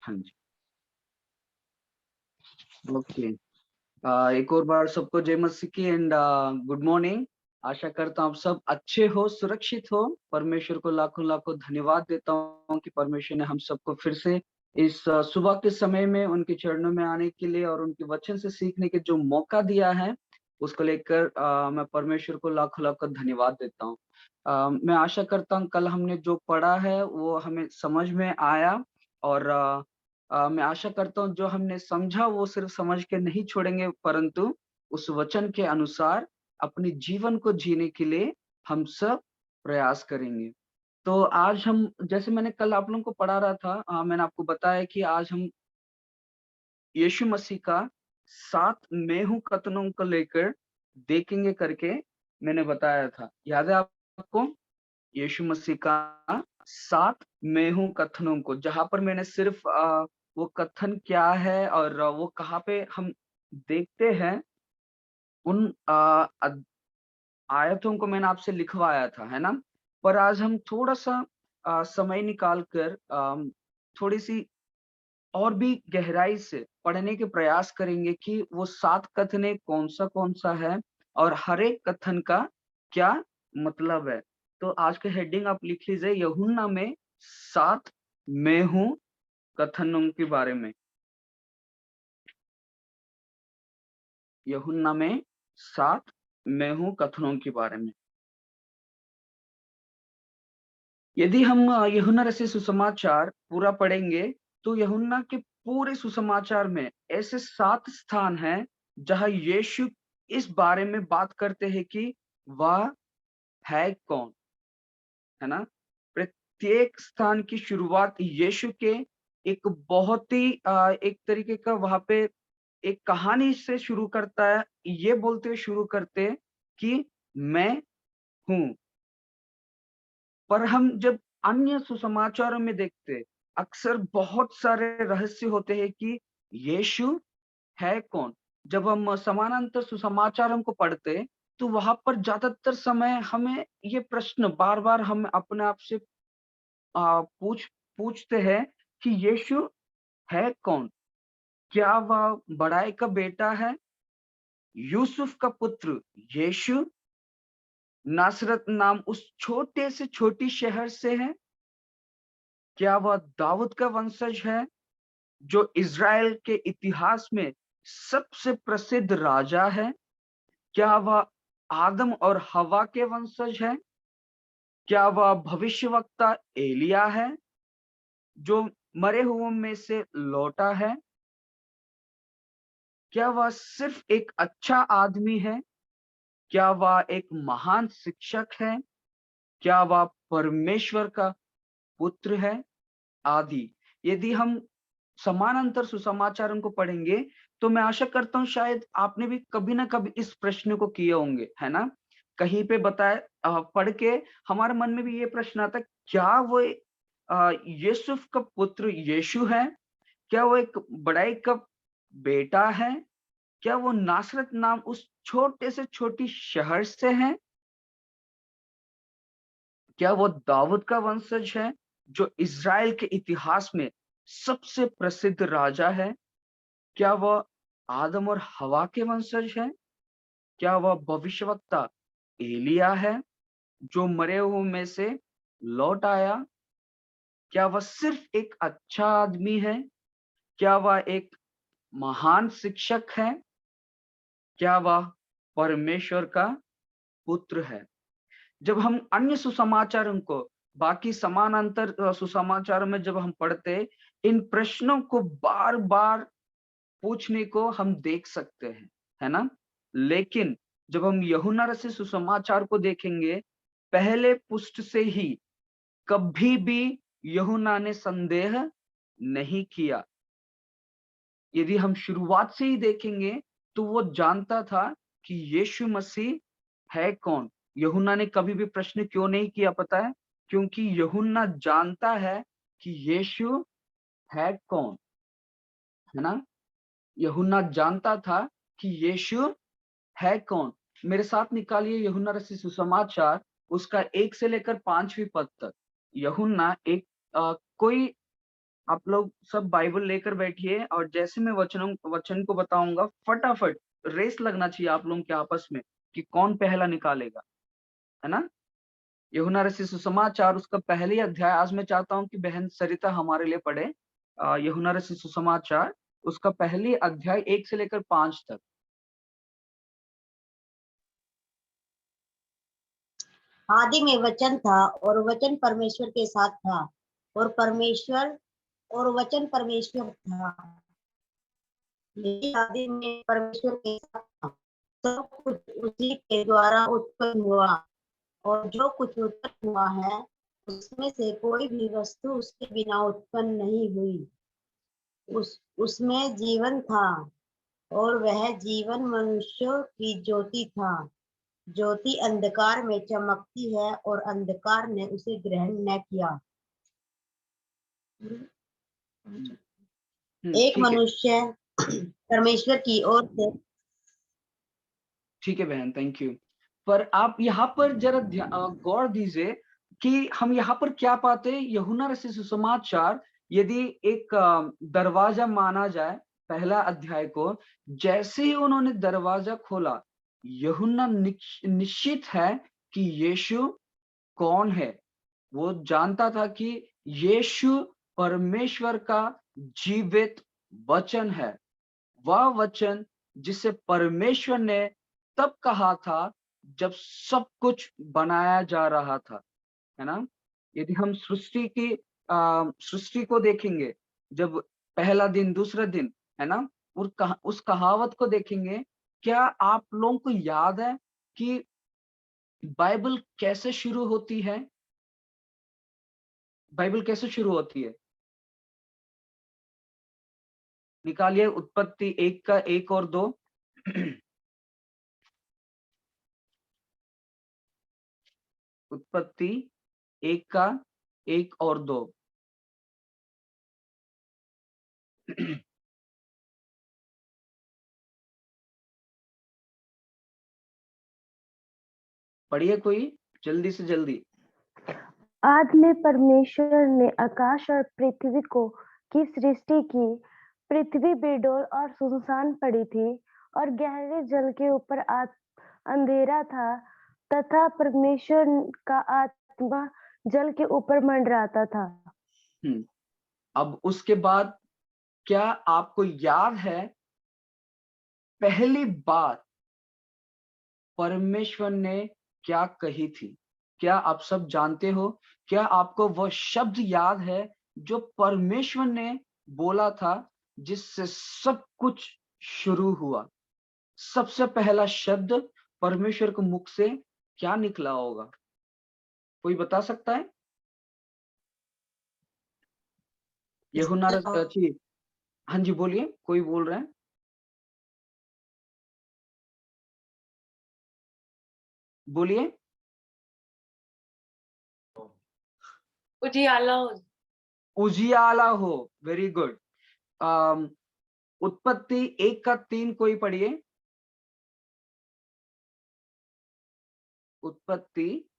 हाँ जी। ओके। एक और बार सबको जय मसीह की एंड गुड मॉर्निंग। आशा करता हूँ आप सब अच्छे हो, सुरक्षित हो। परमेश्वर को लाखों-लाखों धन्यवाद देता हूँ कि परमेश्वर ने हम सबको फिर से इस सुबह के समय में उनके चरणों में आने के लिए और उनके वचन से सीखने के जो मौका दिया है, उसको लेकर मैं परमेश्वर को लाखों-लाखों धन्यवाद देता हूँ। मैं आशा करता हूँ कल हमने जो पढ़ा है वो हमें समझ में आया और मैं आशा करता हूँ जो हमने समझा वो सिर्फ समझ के नहीं छोड़ेंगे परंतु उस वचन के अनुसार अपने जीवन को जीने के लिए हम सब प्रयास करेंगे। तो आज हम जैसे मैंने कल आप लोगों को पढ़ा रहा था मैंने आपको बताया कि आज हम यीशु मसीह का 7 मैं हूँ कथनों को लेकर देखेंगे करके मैंने बताया था। याद है आपको? यीशु मसीह का 7 मैं हूँ कथनों को, जहाँ पर मैंने सिर्फ़ वो कथन क्या है और वो कहाँ पे हम देखते हैं, उन अद आयतों को मैंने आपसे लिखवाया था, है ना? पर आज हम थोड़ा-सा समय निकाल कर थोड़ी-सी और भी गहराई से पढ़ने के प्रयास करेंगे कि वो 7 कथने कौन-सा कौन-सा है और हर एक कथन का क्या मतलब है। तो आज का हेडिंग आप लिख लीजिए यूहन्ना में 7 मैं हूँ कथनों के बारे में। यूहन्ना में 7 मैं हूँ कथनों के बारे में। यदि हम यूहन्ना रचित सुसमाचार पूरा पढ़ेंगे, तो यूहन्ना के पूरे सुसमाचार में ऐसे 7 स्थान हैं, जहाँ यीशु इस बारे में बात करते हैं कि वह है कौन, है ना? प्रत्येक स्थान की शुरुआत यीशु के एक बहुत ही एक तरीके का वहाँ पे एक कहानी से शुरू करता है, ये बोलते हुए शुरू करते हैं कि मैं हूँ। पर हम जब अन्य सुसमाचारों में देखते, अक्सर बहुत सारे रहस्य होते हैं कि यीशु है कौन? जब हम समानांतर सुसमाचारों को पढ़ते, तो वहाँ पर ज़्यादातर समय हमें ये प्रश्न बार-बार हम अपने आप से पूछते हैं कि यीशु है कौन? क्या वह बड़ाई का बेटा है? यूसुफ का पुत्र यीशु नासरत नाम उस छोटे से छोटी शहर से है? क्या वह दाऊद का वंशज है, जो इज़राइल के इतिहास में सबसे प्रसिद्ध राजा है? क्या वह आदम और हव्वा के वंशज है? क्या वह भविष्यवक्ता एलिय्याह है, जो मरे हुओं में से लौटा है? क्या वह सिर्फ एक अच्छा आदमी है? क्या वह एक महान शिक्षक है? क्या वह परमेश्वर का पुत्र है? आदि। यदि हम समानांतर सुसमाचारों को पढ़ेंगे, तो मैं आशा करता हूँ शायद आपने भी कभी ना कभी इस प्रश्न को किए होंगे, है ना? कहीं पे पढ़ के हमारे मन में भी ये प्रश्न आता है, क्या वो यूसुफ का पुत्र यीशु है? क्या वो एक बड़ाई का बेटा है? क्या वो नासरत नाम उस छोटे से छोटी शहर से है? क्या वो दाऊद का वंशज है, जो इज़राइल के इतिहास में सबसे प्रसिद्ध राजा है? क्या वह आदम और हव्वा के वंशज है? क्या वह भविष्यवक्ता एलिय्याह है, जो मरे हुओं में से लौट आया? क्या वह सिर्फ एक अच्छा आदमी है? क्या वह एक महान शिक्षक है? क्या वह परमेश्वर का पुत्र है? जब हम अन्य सुसमाचारों को बाकी समानांतर सुसमाचारों में जब हम पढ़ते, इन प्रश्नों को बार-बार पूछने को हम देख सकते हैं, है ना? लेकिन जब हम यूहन्ना रचित सुसमाचार को देखेंगे, पहले पुष्ट से ही कभी भी यूहन्ना ने संदेह नहीं किया। यदि हम शुरुआत से ही देखेंगे, तो वो जानता था कि यीशु मसीह है कौन? यूहन्ना ने कभी भी प्रश्न क्यों नहीं किया पता है? क्योंकि यूहन्ना जानता है कि यीशु है कौन, है ना? यूहन्ना जानता था कि यीशु है कौन? मेरे साथ निकालिए यूहन्ना रचित सुसमाचार उसका 1 से लेकर 5वीं पद तक। यूहन्ना कोई आप लोग सब बाइबल लेकर बैठिए और जैसे मैं वचन को बताऊंगा, फटाफट रेस लगना चाहिए आप लोगों के आपस में कि कौन पहला निकालेगा, है ना। यूहन्ना रचित सुसमाचार उसका पहली अध्याय, आज मैं चाहता हूं कि बहन सरिता हमारे लिए पढ़े। यूहन्ना रचित सुसमाचार उसका पहली अध्याय 1 से लेकर 5 तक। आदि में वचन था और वचन परमेश्वर के साथ था और वचन परमेश्वर था। यही आदि में परमेश्वर के साथ था। सब कुछ उसी के द्वारा उत्पन्न हुआ और जो कुछ उत्पन्न हुआ है उसमें से कोई भी वस्तु उसके बिना उत्पन्न नहीं हुई। उसमें जीवन था और वह जीवन मनुष्यों की ज्योति था। ज्योति अंधकार में चमकती है और अंधकार ने उसे ग्रहण न किया। एक ठीक है, मनुष्य परमेश्वर की ओर से। ठीक है बहन, थैंक यू। पर आप यहाँ पर जरा गौर दीजिए कि हम यहाँ पर क्या पाते हैं। यूहन्ना रचित सुसमाचार यदि एक दरवाजा माना जाए, पहला अध्याय को, जैसे ही उन्होंने दरवाजा खोला, यूहन्ना निश्चित है कि यीशु कौन है। वो जानता था कि यीशु परमेश्वर का जीवित वचन है, वह वचन जिसे परमेश्वर ने तब कहा था जब सब कुछ बनाया जा रहा था, है ना। यदि हम सृष्टि को देखेंगे, जब पहला दिन दूसरा दिन, है ना, और उस कहावत को देखेंगे, क्या आप लोगों को याद है कि बाइबल कैसे शुरू होती है? बाइबल कैसे शुरू होती है? निकालिए उत्पत्ति 1 का 1 और 2। उत्पत्ति 1 का 1 और 2। पढ़िए कोई, जल्दी से जल्दी। आदि में परमेश्वर ने आकाश और पृथ्वी की सृष्टि की। पृथ्वी बेडौल और सुनसान पड़ी थी और गहरे जल के ऊपर अंधेरा था तथा परमेश्वर का आत्मा जल के ऊपर मंडराता था। अब उसके बाद क्या आपको याद है पहली बात परमेश्वर ने क्या कही थी? क्या आप सब जानते हो? क्या आपको वह शब्द याद है जो परमेश्वर ने बोला था, जिससे सब कुछ शुरू हुआ? सबसे पहला शब्द परमेश्वर के मुख से क्या निकला होगा? कोई बता सकता है? यूहन्ना रचित, हाँ जी बोलिए, कोई बोल रहे हैं? बोलिए। उजियाला हो। उजियाला हो, वेरी गुड। उत्पत्ति 1 का 3 कोई पढ़िए। उत्पत्ति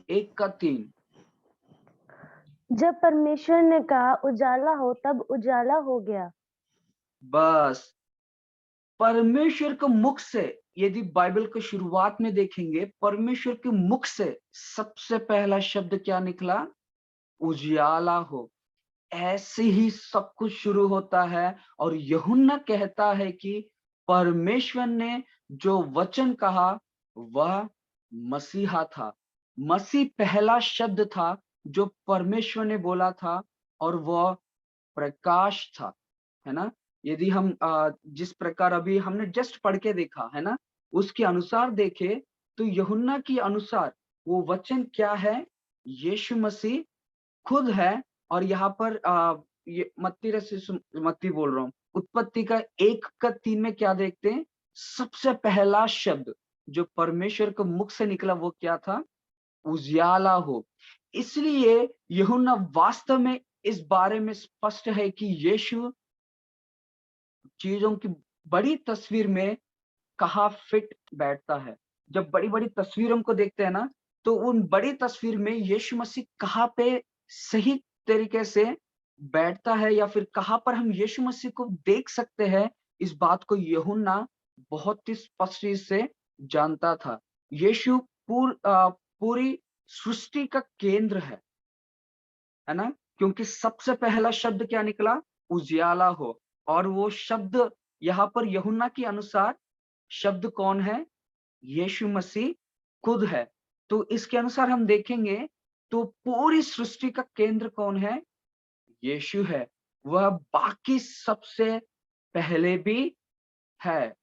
1 का 3। जब परमेश्वर ने कहा उजाला हो तब उजाला हो गया। बस परमेश्वर के मुख से, यदि बाइबल की शुरुआत में देखेंगे, परमेश्वर के मुख से सबसे पहला शब्द क्या निकला? उजियाला हो। ऐसे ही सब कुछ शुरू होता है और यूहन्ना कहता है कि परमेश्वर ने जो वचन कहा वह मसीहा था। मसीह पहला शब्द था जो परमेश्वर ने बोला था और वह प्रकाश था, है ना। यदि हम जिस प्रकार अभी हमने जस्ट पढ़ के देखा, है ना, उसके अनुसार देखे तो यूहन्ना के अनुसार वो वचन क्या है? यीशु मसीह खुद है। और यहाँ पर ये मत्ती बोल रहा हूँ, उत्पत्ति का 1 का 3 में क्या देखते हैं? सबसे पहला शब्द जो परमेश्वर के मुख से निकला वो क्या था? उजियाला हो। इसलिए यूहन्ना वास्तव में इस बारे में स्पष्ट है कि यीशु चीजों की बड़ी तस्वीर में कहाँ फिट बैठता है। जब बड़ी-बड़ी तस्वीरों को देखते हैं ना, तो उन बड़ी तस्वीर में यीशु मसीह कहाँ पे सही तरीके से बैठता है या फिर कहाँ पर हम यीशु मसीह को देख सकते हैं, इस बात को यूहन्ना बहुत ही स्पष्ट से जानता था। यीशु पूरी सृष्टि का केंद्र है ना? क्योंकि सबसे पहला शब्द क्या निकला? उजियाला हो, और वो शब्द यहाँ पर यूहन्ना के अनुसार शब्द कौन है? यीशु मसीह खुद है। तो इसके अनुसार हम देखेंगे तो पूरी सृष्टि का केंद्र कौन है? यीशु है। वह बाकी सबसे पहले भी है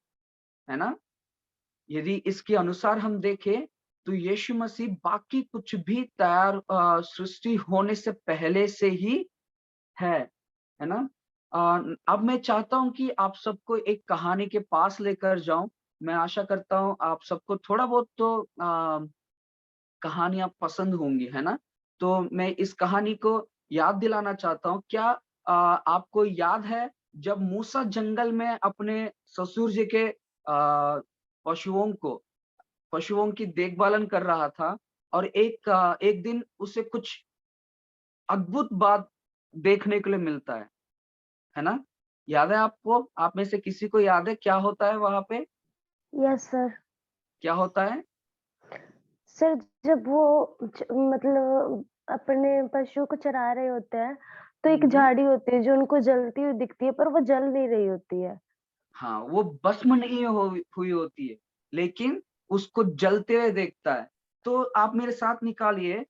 ना? यदि इसके अनुसार हम देखें तो यीशु मसीह बाकी कुछ भी तैयार सृष्टि होने से पहले से ही है ना? अब मैं चाहता हूँ कि आप सबको एक कहानी के पास लेकर जाऊँ। मैं आशा करता हूँ आप सबको थोड़ा बहुत तो कहानियाँ पसंद होंगी, है ना? तो मैं इस कहानी को याद दिलाना चाहता हूँ। क्या आपको याद है जब मूसा जंगल में अपने ससुर जी के पशुओं की देखभालन कर रहा था और एक दिन उसे कुछ अद्भुत बात देखने के लिए मिलता है ना? याद है आपको? आप में से किसी को याद है क्या होता है वहाँ पे? Yes sir. क्या होता है? सर जब वो मतलब अपने पशु को चरा रहे होते हैं, तो एक हुँ, हुँ। झाड़ी होती है जो उनको जलती हुई दिखती है, पर वो जल नहीं रही होती है। हाँ, वो भस्म नहीं हुई होती है, लेकिन उसको जलते हुए देखता है। तो आप मेरे साथ निकालिए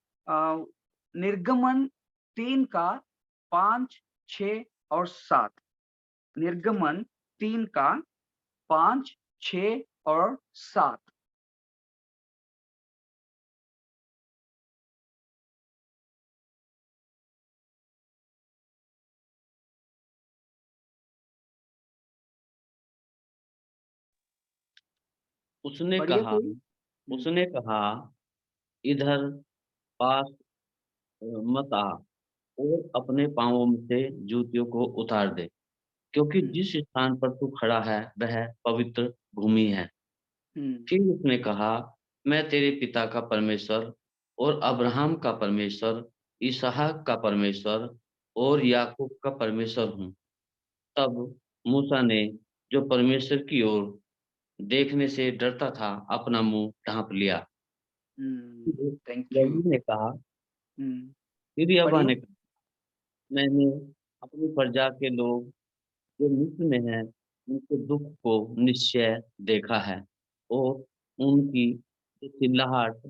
निर्गमन 3 का 5, 6 और 7। निर्गमन 3 का 5, 6 और 7। उसने पढ़िए कहा कोई? हुँ, उसने कहा इधर पास मत आ और अपने पाँवों में से जूतियों को उतार दे, क्योंकि हुँ, जिस स्थान पर तू खड़ा है वह पवित्र भूमि है। हुँ, फिर उसने कहा, मैं तेरे पिता का परमेश्वर और अब्राहम का परमेश्वर, इसहाक का परमेश्वर और याकूब का परमेश्वर हूँ। तब मूसा ने, जो परमेश्वर की ओर देखने से डरता था, अपना मुँह ढाँप लिया। हुँ, फिर थैंक यू। यहोवा ने कहा हुँ, फिर यहोवा पढ़िए। ने कहा, मैंने अपनी प्रजा के लोग जो मिस्र में हैं, उनके दुःख को निश्चय देखा है और उनकी जो चिल्लाहट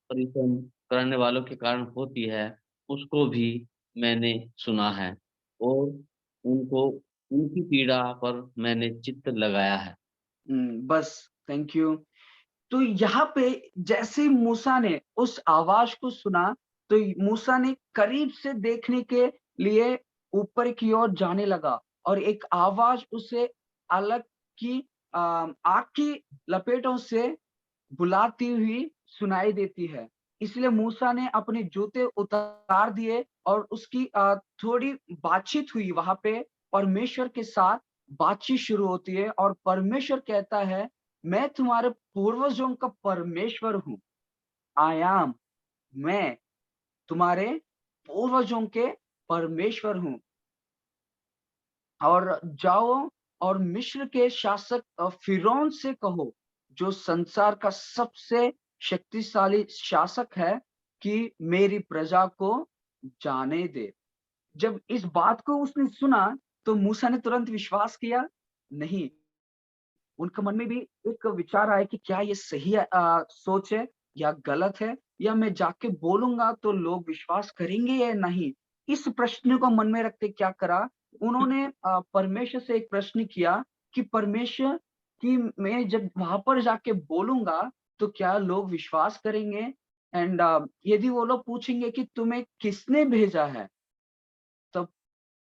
परिश्रम करने वालों के कारण होती है, उसको भी मैंने सुना है और उनको उनकी पीड़ा पर मैंने चित्त लगाया है। बस थैंक यू। तो यहाँ पे जैसे मूसा ने उस आवाज को सुना, तो मूसा ने करीब से देखने के लिए ऊपर की ओर जाने लगा और एक आवाज उसे अलग की आग की लपेटों से बुलाती हुई सुनाई देती है। इसलिए मूसा ने अपने जूते उतार दिए और उसकी थोड़ी बातचीत हुई वहाँ पे। परमेश्वर के साथ बातचीत शुरू होती है और परमेश्वर कहता है, मैं तुम्हारे पूर्वजों का परमेश्वर हूँ। आई एम, मैं तुम्हारे पूर्वजों के परमेश्वर हूँ। और जाओ और मिस्र के शासक फिरौन से कहो, जो संसार का सबसे शक्तिशाली शासक है, कि मेरी प्रजा को जाने दे। जब इस बात को उसने सुना तो मूसा ने तुरंत विश्वास किया? नहीं। उनके मन में भी एक विचार आया कि क्या ये सही सोच है या गलत है, या मैं जाके बोलूंगा तो लोग विश्वास करेंगे या नहीं। इस प्रश्न को मन में रखते क्या करा, उन्होंने परमेश्वर से एक प्रश्न किया कि परमेश्वर, कि मैं जब वहां पर जाके बोलूंगा तो क्या लोग विश्वास करेंगे? एंड यदि वो लोग पूछेंगे कि तुम्हें किसने भेजा है, तब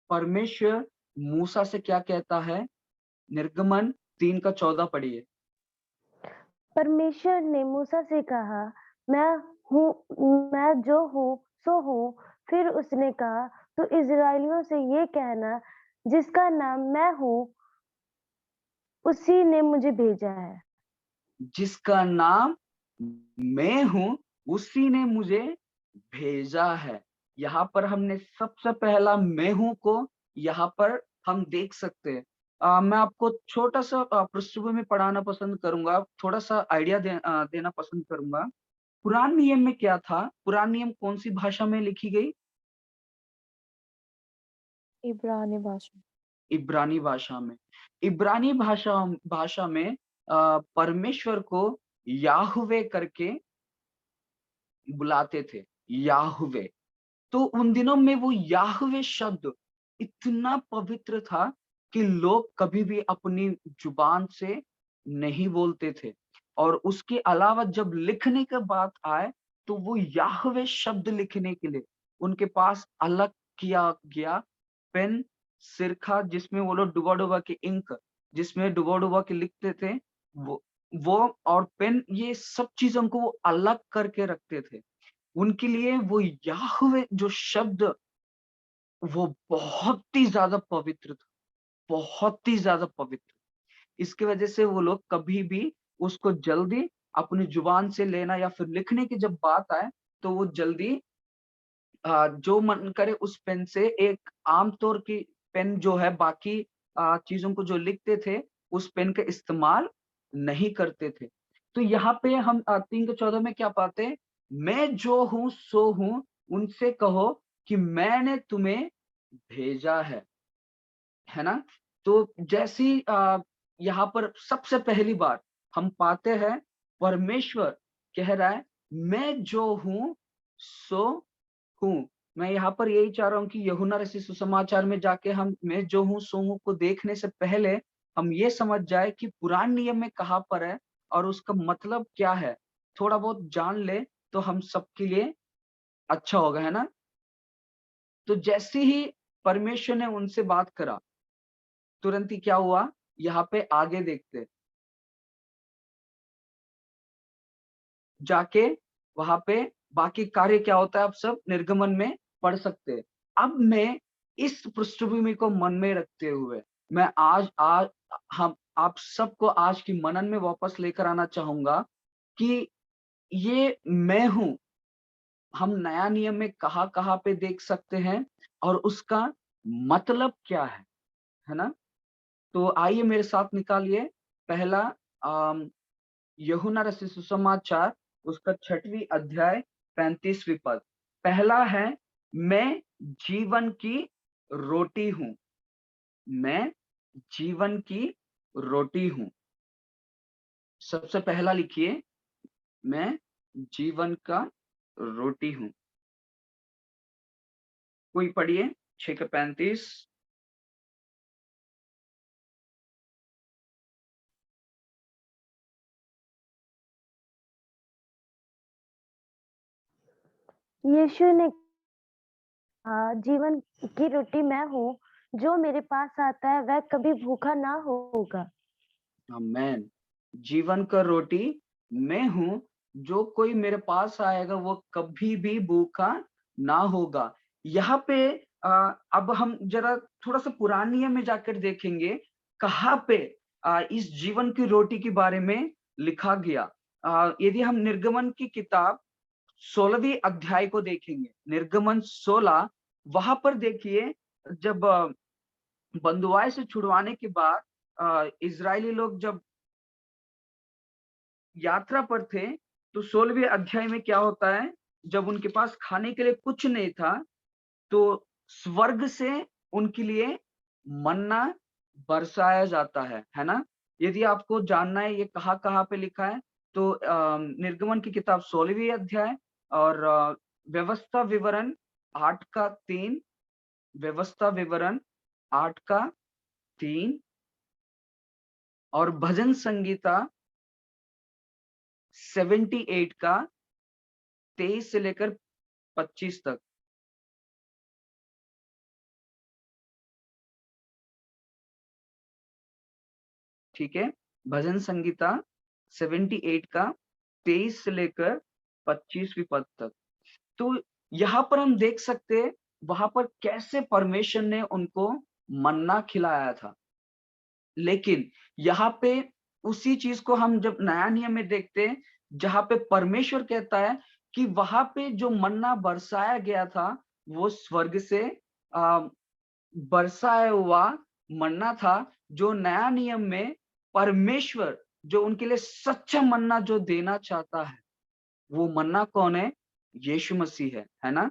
परमेश्वर मूसा से क्या कहता है? निर्गमन 3 का 14 पढ़िए। परमेश्वर ने मूसा से कहा, मैं मैं जो हूँ सो हूँ। फिर उसने कहा, तो इस्राएलियों से ये कहना, जिसका नाम मैं हूँ, उसी ने मुझे भेजा है। जिसका नाम मैं हूँ, उसी ने मुझे भेजा है। यहाँ पर हमने सबसे पहला मैं हूं को यहाँ पर हम देख सकते हैं। मैं आपको छोटा सा पृष्ठभूमि पढ़ाना पसंद करूंगा, थोड़ा सा आइडिया देना पसंद करूंगा। पुराने नियम में क्या था? पुराने नियम कौन सी भाषा में लिखी गई? इब्रानी भाषा। इब्रानी भाषा में। इब्रानी भाषा में परमेश्वर को याहुवे करके बुलाते थे, याहुवे। तो उन दिनों में वो याहुवे शब्द इतना पवित्र था कि लोग कभी भी अपनी जुबान से नहीं बोलते थे। और उसके अलावा जब लिखने की बात आए तो वो याहुवे शब्द लिखने के लिए उनके पास अलग किया गया पेन, सिरका, जिसमें वो लोग डुबा डुबा के इंक, जिसमें डुबा डुबा के लिखते थे, वो और पेन, ये सब चीजों को वो अलग करके रखते थे। उनके लिए वो याहवे जो शब्द, वो बहुत ही ज्यादा पवित्र था, बहुत ही ज्यादा पवित्र। इसकी वजह से वो लोग कभी भी उसको जल्दी अपनी जुबान से लेना या फिर लिखने की जब बात आए तो वो जल्दी जो मन करे उस पेन से, एक आमतौर की पेन जो है, बाकी चीजों को जो लिखते थे उस पेन का इस्तेमाल नहीं करते थे। तो यहाँ पे हम 3:14 में क्या पाते हैं? मैं जो हूँ सो हूँ, उनसे कहो कि मैंने तुम्हें भेजा है ना? तो जैसी यहाँ पर सबसे पहली बार हम पाते हैं परमेश्वर कह रहा है मैं जो हूँ सो हूँ। मैं यहाँ पर यही चाह रहा हूँ कि यूहन्ना रचित सुसमाचार में जाके हम मैं जो हूँ सो हूँ को देखने से पहले हम ये समझ जाए कि पुराने नियम में कहाँ पर है और उसका मतलब क्या है, थोड़ा बहुत जान ले तो हम सबके लिए अच्छा होगा, है ना? तो जैसे ही परमेश्वर ने उनसे बात करा, तुरंत ही क्या हुआ? यहाँ पे आगे देखते हैं। जाके वहां पे बाकी कार्य क्या होता है आप सब निर्गमन में पढ़ सकते हैं। अब मैं इस पृष्ठभूमि को मन में रखते हुए मैं आज हम आप सबको आज की मनन में वापस लेकर आना चाहूंगा कि ये मैं हूं हम नया नियम में कहाँ पे देख सकते हैं और उसका मतलब क्या है ना? तो आइए मेरे साथ निकालिए पहला यूहन्ना रचित सुसमाचार, उसका 6वीं अध्याय 35वीं पद। पहला है मैं जीवन की रोटी हूं, मैं जीवन की रोटी हूं। सबसे पहला लिखिए, मैं जीवन का रोटी हूं। कोई पढ़िए 6:35। यीशु ने कहा, जीवन की रोटी मैं हूँ, जो मेरे पास आता है वह कभी भूखा ना होगा। आमेन। जीवन का रोटी मैं हूं, जो कोई मेरे पास आएगा वो कभी भी भूखा ना होगा। यहाँ पे अब हम जरा थोड़ा सा पुराने नियम में जाकर देखेंगे कहाँ पे इस जीवन की रोटी के बारे में लिखा गया। यदि हम निर्गमन की किताब 16वीं अध्याय को देखेंगे, निर्गमन 16, वहां पर देखिए जब बंधुआई से छुड़वाने के बाद इजरायली लोग जब यात्रा पर थे तो 16वें अध्याय में क्या होता है, जब उनके पास खाने के लिए कुछ नहीं था तो स्वर्ग से उनके लिए मन्ना बरसाया जाता है ना? यदि आपको जानना है ये कहाँ पे लिखा है तो निर्गमन की किताब 16वीं अध्याय और व्यवस्था विवरण 8 का 3, व्यवस्था विवरण 8 का 3 और भजन संगीता 78 का 23 से लेकर 25 तक। ठीक है, भजन संगीता 78 का 23 से लेकर 25वीं पद तक। तो यहाँ पर हम देख सकते हैं वहां पर कैसे परमेश्वर ने उनको मन्ना खिलाया था। लेकिन यहाँ पे उसी चीज को हम जब नया नियम में देखते हैं, जहाँ पे परमेश्वर कहता है कि वहां पे जो मन्ना बरसाया गया था वो स्वर्ग से बरसाया हुआ मन्ना था, जो नया नियम में परमेश्वर जो उनके लिए सच्चा मन्ना जो देना चाहता है, वो मन्ना कौन है? यीशु मसीह है ना?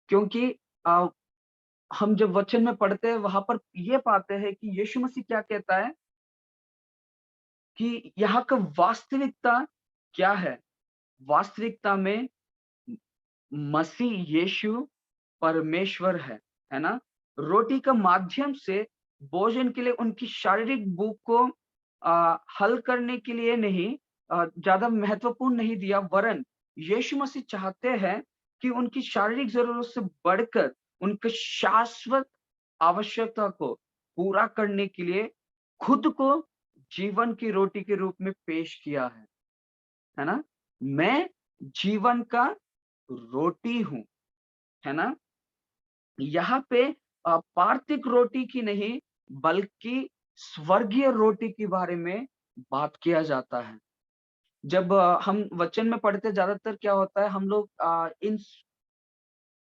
क्योंकि हम जब वचन में पढ़ते हैं वहां पर ये पाते हैं कि यीशु मसीह क्या कहता है कि यहाँ का वास्तविकता क्या है? वास्तविकता में मसीह यीशु परमेश्वर है ना? रोटी का माध्यम से भोजन के लिए उनकी शारीरिक भूख को हल करने के लिए नहीं, ज़्यादा महत्वपूर्ण नहीं दिया, वरन यीशु मसीह चाहते हैं कि उनकी शारीरिक ज़रूरत से बढ़कर उनके शाश्वत आवश्यकता को पूरा करने के लिए खुद को जीवन की रोटी के रूप में पेश किया है ना? मैं जीवन का रोटी हूँ, है ना? यहाँ पे पार्थिव रोटी की नहीं, बल्कि स्वर्गीय रोटी के बारे में बात किया जाता है। जब हम वचन में पढ़ते ज्यादातर क्या होता है, हम लोग इन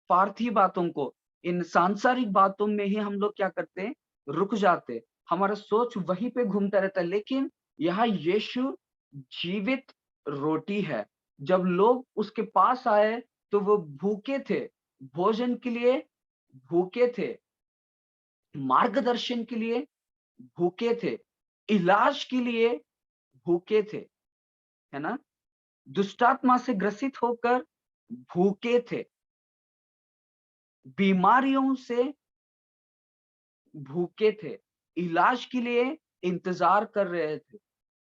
पार्थिव बातों को, इन सांसारिक बातों में ही हम लोग क्या करते हैं, रुक जाते हैं। हमारा सोच वहीं पे घूमता रहता है। लेकिन यहाँ यीशु जीवित रोटी है। जब लोग उसके पास आए तो वो भूखे थे, भोजन के लिए भूखे थे, मार्गदर्शन के लिए भूखे थे, इलाज के लिए भूखे थे, है ना? दुष्टात्मा से ग्रसित होकर भूखे थे, बीमारियों से भूखे थे, इलाज के लिए इंतजार कर रहे थे।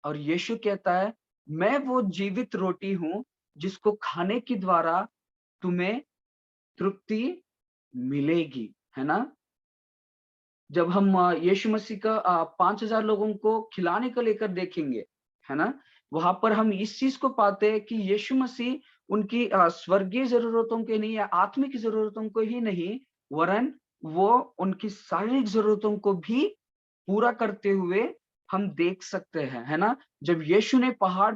और यीशु कहता है, मैं वो जीवित रोटी हूँ जिसको खाने के द्वारा तुम्हें तृप्ति मिलेगी, है ना? जब हम यीशु मसीह का 5000 लोगों को खिलाने को लेकर देखेंगे, है ना? वहां पर हम इस चीज को पाते हैं कि यीशु मसीह उनकी स्वर्गीय जरूरतों के नहीं या आत्मिक जरूरतों को ही नहीं, वरन वो उनकी शारीरिक जरूरतों को भी पूरा करते हुए हम देख सकते हैं, है ना? जब यीशु ने पहाड़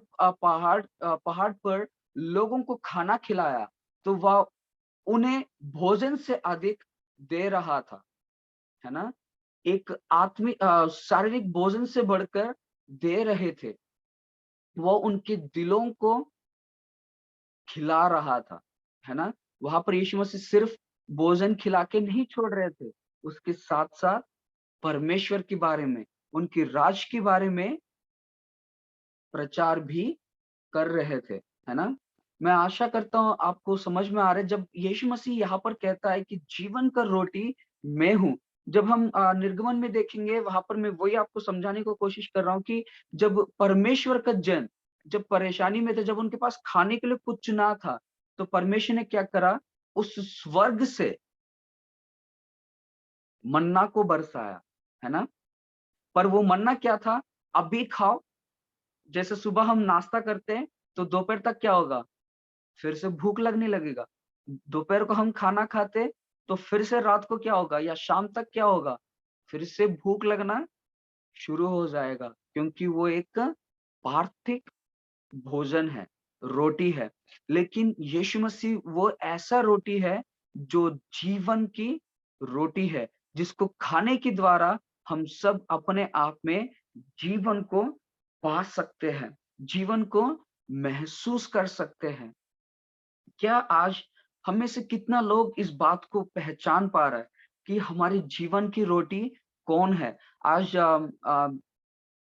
पर लोगों को खाना खिलाया, तो वह उन्हें भोजन से अधिक दे रहा था, है ना? एक शारीरिक भोजन से बढ़कर दे रहे थे। वो उनके दिलों को खिला रहा था, है ना? वहां पर यीशु मसीह सिर्फ भोजन खिला के नहीं छोड़ रहे थे, उसके साथ-साथ परमेश्वर के बारे में, उनके राज के बारे में प्रचार भी कर रहे थे, है ना? मैं आशा करता हूँ आपको समझ में आ रहा है, जब यीशु मसीह यहाँ पर कहता है कि जीवन का रोटी मैं हूँ। जब हम निर्गमन में देखेंगे, वहां पर मैं वही आपको समझाने की कोशिश कर रहा हूँ कि जब परमेश्वर का जन जब परेशानी में थे, जब उनके पास खाने के लिए कुछ ना था, तो परमेश्वर ने क्या करा, उस स्वर्ग से मन्ना को बरसाया, है ना? पर वो मन्ना क्या था? अभी खाओ, जैसे सुबह हम नाश्ता करते हैं तो दोपहर तक क्या होगा, फिर से भूख लगने लगेगा। दोपहर को हम खाना खाते तो फिर से रात को क्या होगा या शाम तक क्या होगा, फिर से भूख लगना शुरू हो जाएगा, क्योंकि वो एक पार्थिव भोजन है, रोटी है। लेकिन यीशु मसीह वो ऐसा रोटी है जो जीवन की रोटी है, जिसको खाने के द्वारा हम सब अपने आप में जीवन को पा सकते हैं, जीवन को महसूस कर सकते हैं। क्या आज हम में से कितना लोग इस बात को पहचान पा रहा है कि हमारे जीवन की रोटी कौन है? आज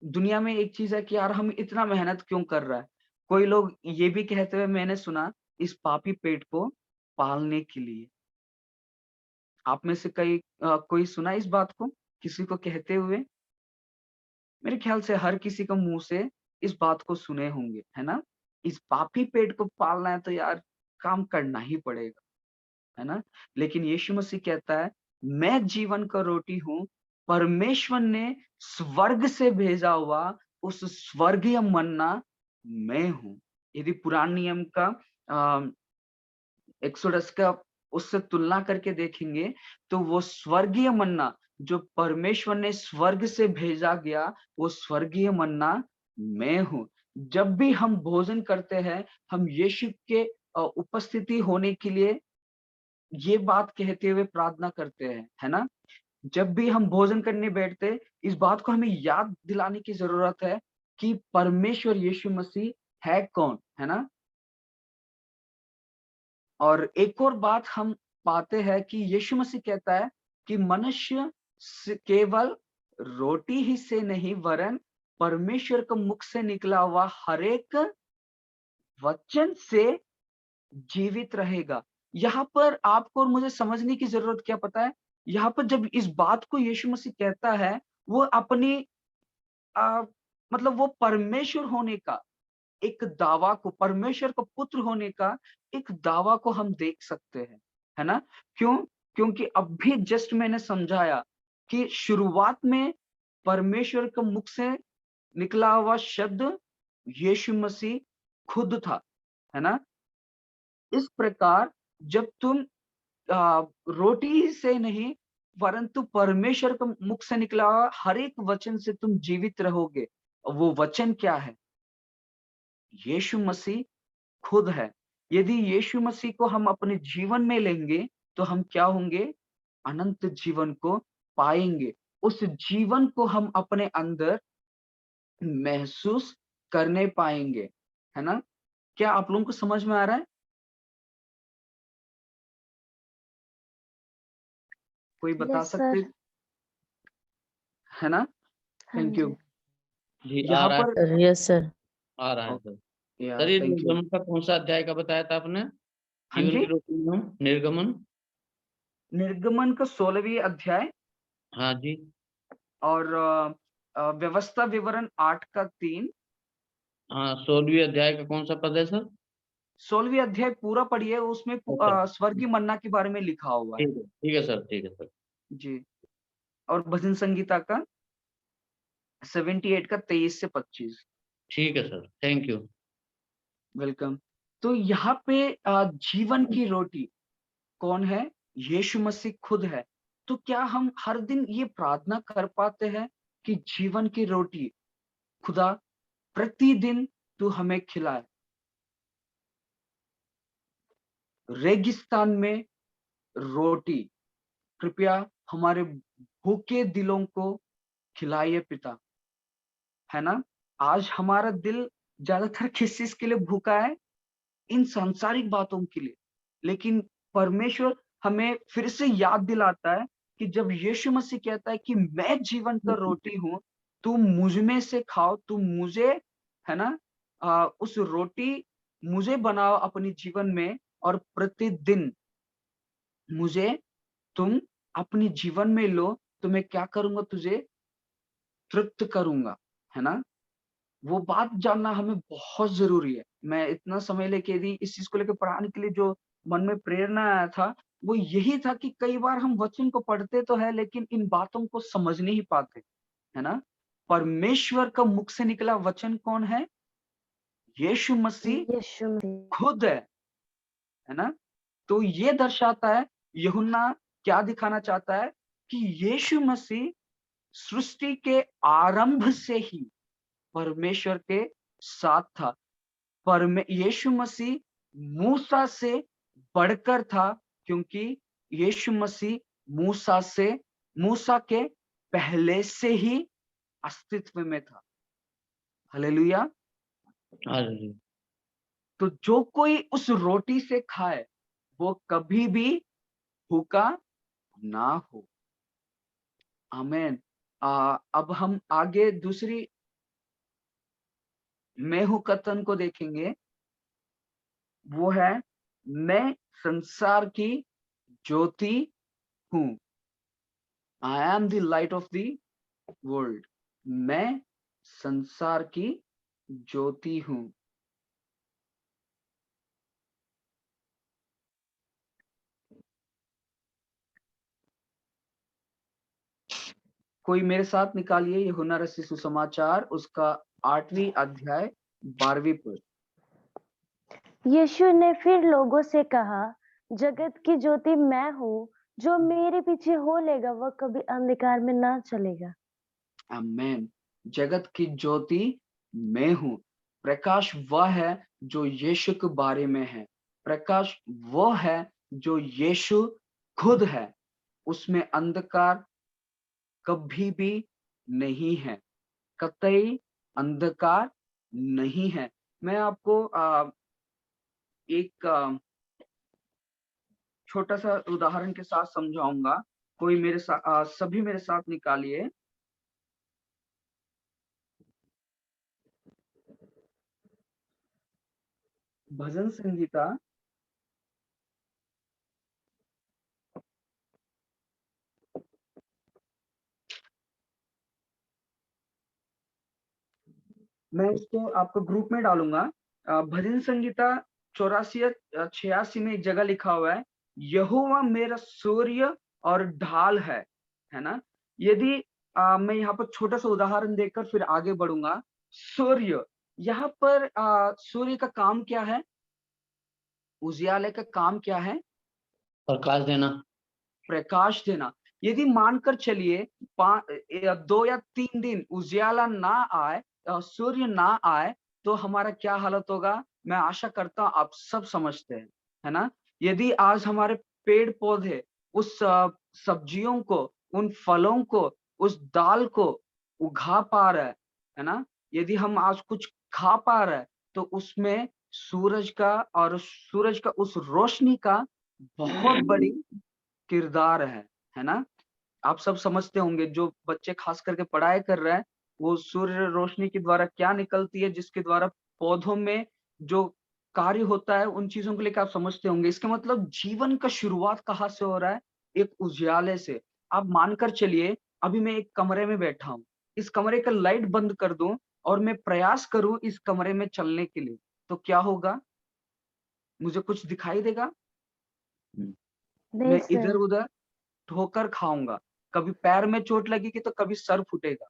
दुनिया में एक चीज है कि यार हम इतना मेहनत क्यों कर रहा है? कोई लोग ये भी कहते हुए मैंने सुना, इस पापी पेट को पालने के लिए। आप में से कोई सुना इस बात को किसी को कहते हुए? मेरे ख्याल से हर किसी के मुंह से इस बात को सुने होंगे, है ना? इस पापी पेट को पालना है तो यार काम करना ही पड़ेगा, है ना? लेकिन यीशु मसीह कहता है, मैं जीवन का रोटी हूँ, परमेश्वर ने स्वर्ग से भेजा हुआ उस स्वर्गीय मन्ना मैं हूँ। यदि पुराने नियम का एक्सोडस का उससे तुलना करके देखेंगे, तो वो स्वर्गीय मन्ना जो परमेश्वर ने स्वर्ग से भेजा गया, वो स्वर्गीय मन्ना मैं हूँ। जब भी हम भोजन करते हैं, हम यीशु के उपस्थिति होने के लिए ये बात कहते हुए प्रार्थना करते हैं, है ना? जब भी हम भोजन करने बैठते, इस बात को हमें याद दिलाने की जरूरत है कि परमेश्वर यीशु मसीह है कौन, है ना? और एक और बात हम पाते हैं कि यीशु मसीह कहता है कि मनुष्य केवल रोटी ही से नहीं वरन परमेश्वर के मुख से निकला हुआ हर एक वचन से जीवित रहेगा। यहाँ पर आपको और मुझे समझने की जरूरत क्या पता है? यहाँ पर जब इस बात को यीशु मसीह कहता है, वो अपनी अ, मतलब वो परमेश्वर होने का एक दावा को, परमेश्वर का पुत्र होने का एक दावा को हम देख सकते हैं, है ना? क्यों? क्योंकि अभी जस्ट मैंने समझाया कि शुरुआत में परमेश्वर के मुख से निकला हुआ शब्द यीशु मसीह खुद था, है ना? इस प्रकार जब तुम रोटी ही से नहीं परंतु परमेश्वर के मुख से निकला हुआ हर एक वचन से तुम जीवित रहोगे। वो वचन क्या है? यीशु मसीह खुद है। यदि यीशु मसीह को हम अपने जीवन में लेंगे, तो हम क्या होंगे? अनंत जीवन को पाएँगे। उस जीवन को हम अपने अंदर महसूस करने पाएँगे, है ना? क्या आप लोगों को समझ में आ रहा है? कोई बता यस सकते सर। है ना? हाँ थैंक यू। जी। जी, आ यहाँ रहा है पर सर, यस सर। आ रहा है ओ सर। या सर, ये थैंक यू। निर्गमन का कौन-सा अध्याय का बताया था आपने? हाँ जीवन जी, की रोटी में हम निर्गमन? निर्गमन का 16वीं अध्याय हाँ जी। और व्यवस्था विवरण 8 का 3। हाँ, 16वीं अध्याय का कौन-सा पद है सर? 16वीं अध्याय पूरा पढ़िए, उसमें अच्छा, स्वर्गीय मन्ना के बारे में लिखा हुआ है। ठीक है सर, ठीक है सर। जी, और भजन संगीता का 78 का 23 से 25। ठीक है सर, थैंक यू। वेलकम। तो यहाँ पे जीवन की रोटी कौन है? यीशु मसीह खुद है। तो क्या हम हर दिन ये प्रार्थना कर पाते हैं कि जीवन की रोटी खुदा प्रतिदिन तू हमें खिलाए? रेगिस्तान में रोटी कृपया हमारे भूखे दिलों को खिलाइए पिता, है ना? आज हमारा दिल ज्यादातर किस चीज के लिए भूखा है? इन सांसारिक बातों के लिए। लेकिन परमेश्वर हमें फिर से याद दिलाता है कि जब यीशु मसीह कहता है कि मैं जीवन का रोटी हूँ, तुम मुझ में से खाओ, तुम मुझे, है ना? उस रोटी मुझे बनाओ अपने जीवन में और प्रतिदिन मुझे तुम अपने जीवन में लो, तो मैं क्या करूँगा? तुझे तृप्त करूँगा, है ना? वो बात जानना हमें बहुत ज़रूरी है। मैं इतना समय लेके यदि इस चीज़ को लेके पढ़ाने के लिए जो मन में प्रेरणा आया था, वो यही था कि कई बार हम वचन को पढ़ते तो हैं लेकिन इन बातों को समझ नहीं पाते, है ना? परमेश्वर का मुख से निकला वचन कौन है? यीशु मसीह यीशु मसीह। खुद है ना? तो ये दर्शाता है, यूहन्ना क्या दिखाना चाहता है कि यीशु मसीह सृष्टि के आरंभ से ही परमेश्वर के साथ था। यीशु मसीह मूसा से बढ़कर था क्योंकि यीशु मसीह मूसा के पहले से ही अस्तित्व में था। हालेलुया। हाँ जी। तो जो कोई उस रोटी से खाए वो कभी भी भूखा ना हो। आमीन। अब हम आगे दूसरी मैं हूँ कथन को देखेंगे। वो है, मैं संसार की ज्योति हूँ। I am the light of the world. मैं संसार की ज्योति हूँ। कोई मेरे साथ निकालिए यूहन्ना रचित सुसमाचार उसका 8वीं अध्याय 12वीं पद। यीशु ने फिर लोगों से कहा, जगत की ज्योति मैं हूँ, जो मेरे पीछे हो लेगा वह कभी अंधकार में ना चलेगा। आमीन। जगत की ज्योति मैं हूँ। प्रकाश वह है जो यीशु के बारे में है। प्रकाश वो है जो यीशु खुद है, उसमें अंधकार कभी भी नहीं है, कतई अंधकार नहीं है। मैं आपको एक छोटा-सा उदाहरण के साथ समझाऊँगा। कोई सभी मेरे साथ निकालिए। भजन संहिता 84 या 86 में एक जगह लिखा हुआ है, यहोवा मेरा सूर्य और ढाल है ना? यदि मैं यहाँ पर छोटा-सा उदाहरण देकर फिर आगे बढ़ूँगा। सूर्य, यहाँ पर सूर्य का काम क्या है? उजियाले का काम क्या है? प्रकाश देना। प्रकाश देना। यदि मानकर चलिए 2 या 3 दिन उजियाला ना आए, सूर्य ना आए, तो हमारा क्या हालत होगा? मैं आशा करता हूँ आप सब समझते हैं, है ना? यदि आज हमारे पेड़-पौधे उस सब्जियों को, उन फलों को, उस दाल को उगा पा रहा है ना? यदि हम आज कुछ खा पा रहे हैं, तो उसमें सूरज का उस रोशनी का बहुत बड़ी किरदार है ना? आप सब समझते होंगे, जो बच्चे खास करके पढ़ाई कर रहे हैं, वो सूर्य रोशनी के द्वारा क्या निकलती है, जिसके द्वारा पौधों में जो कार्य होता है, उन चीज़ों को लेके आप समझते होंगे। इसका मतलब जीवन का शुरुआत कहाँ से हो रहा है? एक उजियाले से। आप मानकर चलिए, अभी मैं एक कमरे में बैठा हूँ, इस कमरे का लाइट बंद कर दूँ और मैं प्रयास करूँ इस कमरे में चलने के लिए, तो क्या होगा? मुझे कुछ दिखाई देगा? नहीं मैं सर। इधर-उधर ठोकर खाऊँगा, कभी पैर में चोट लगेगी तो कभी सर फूटेगा,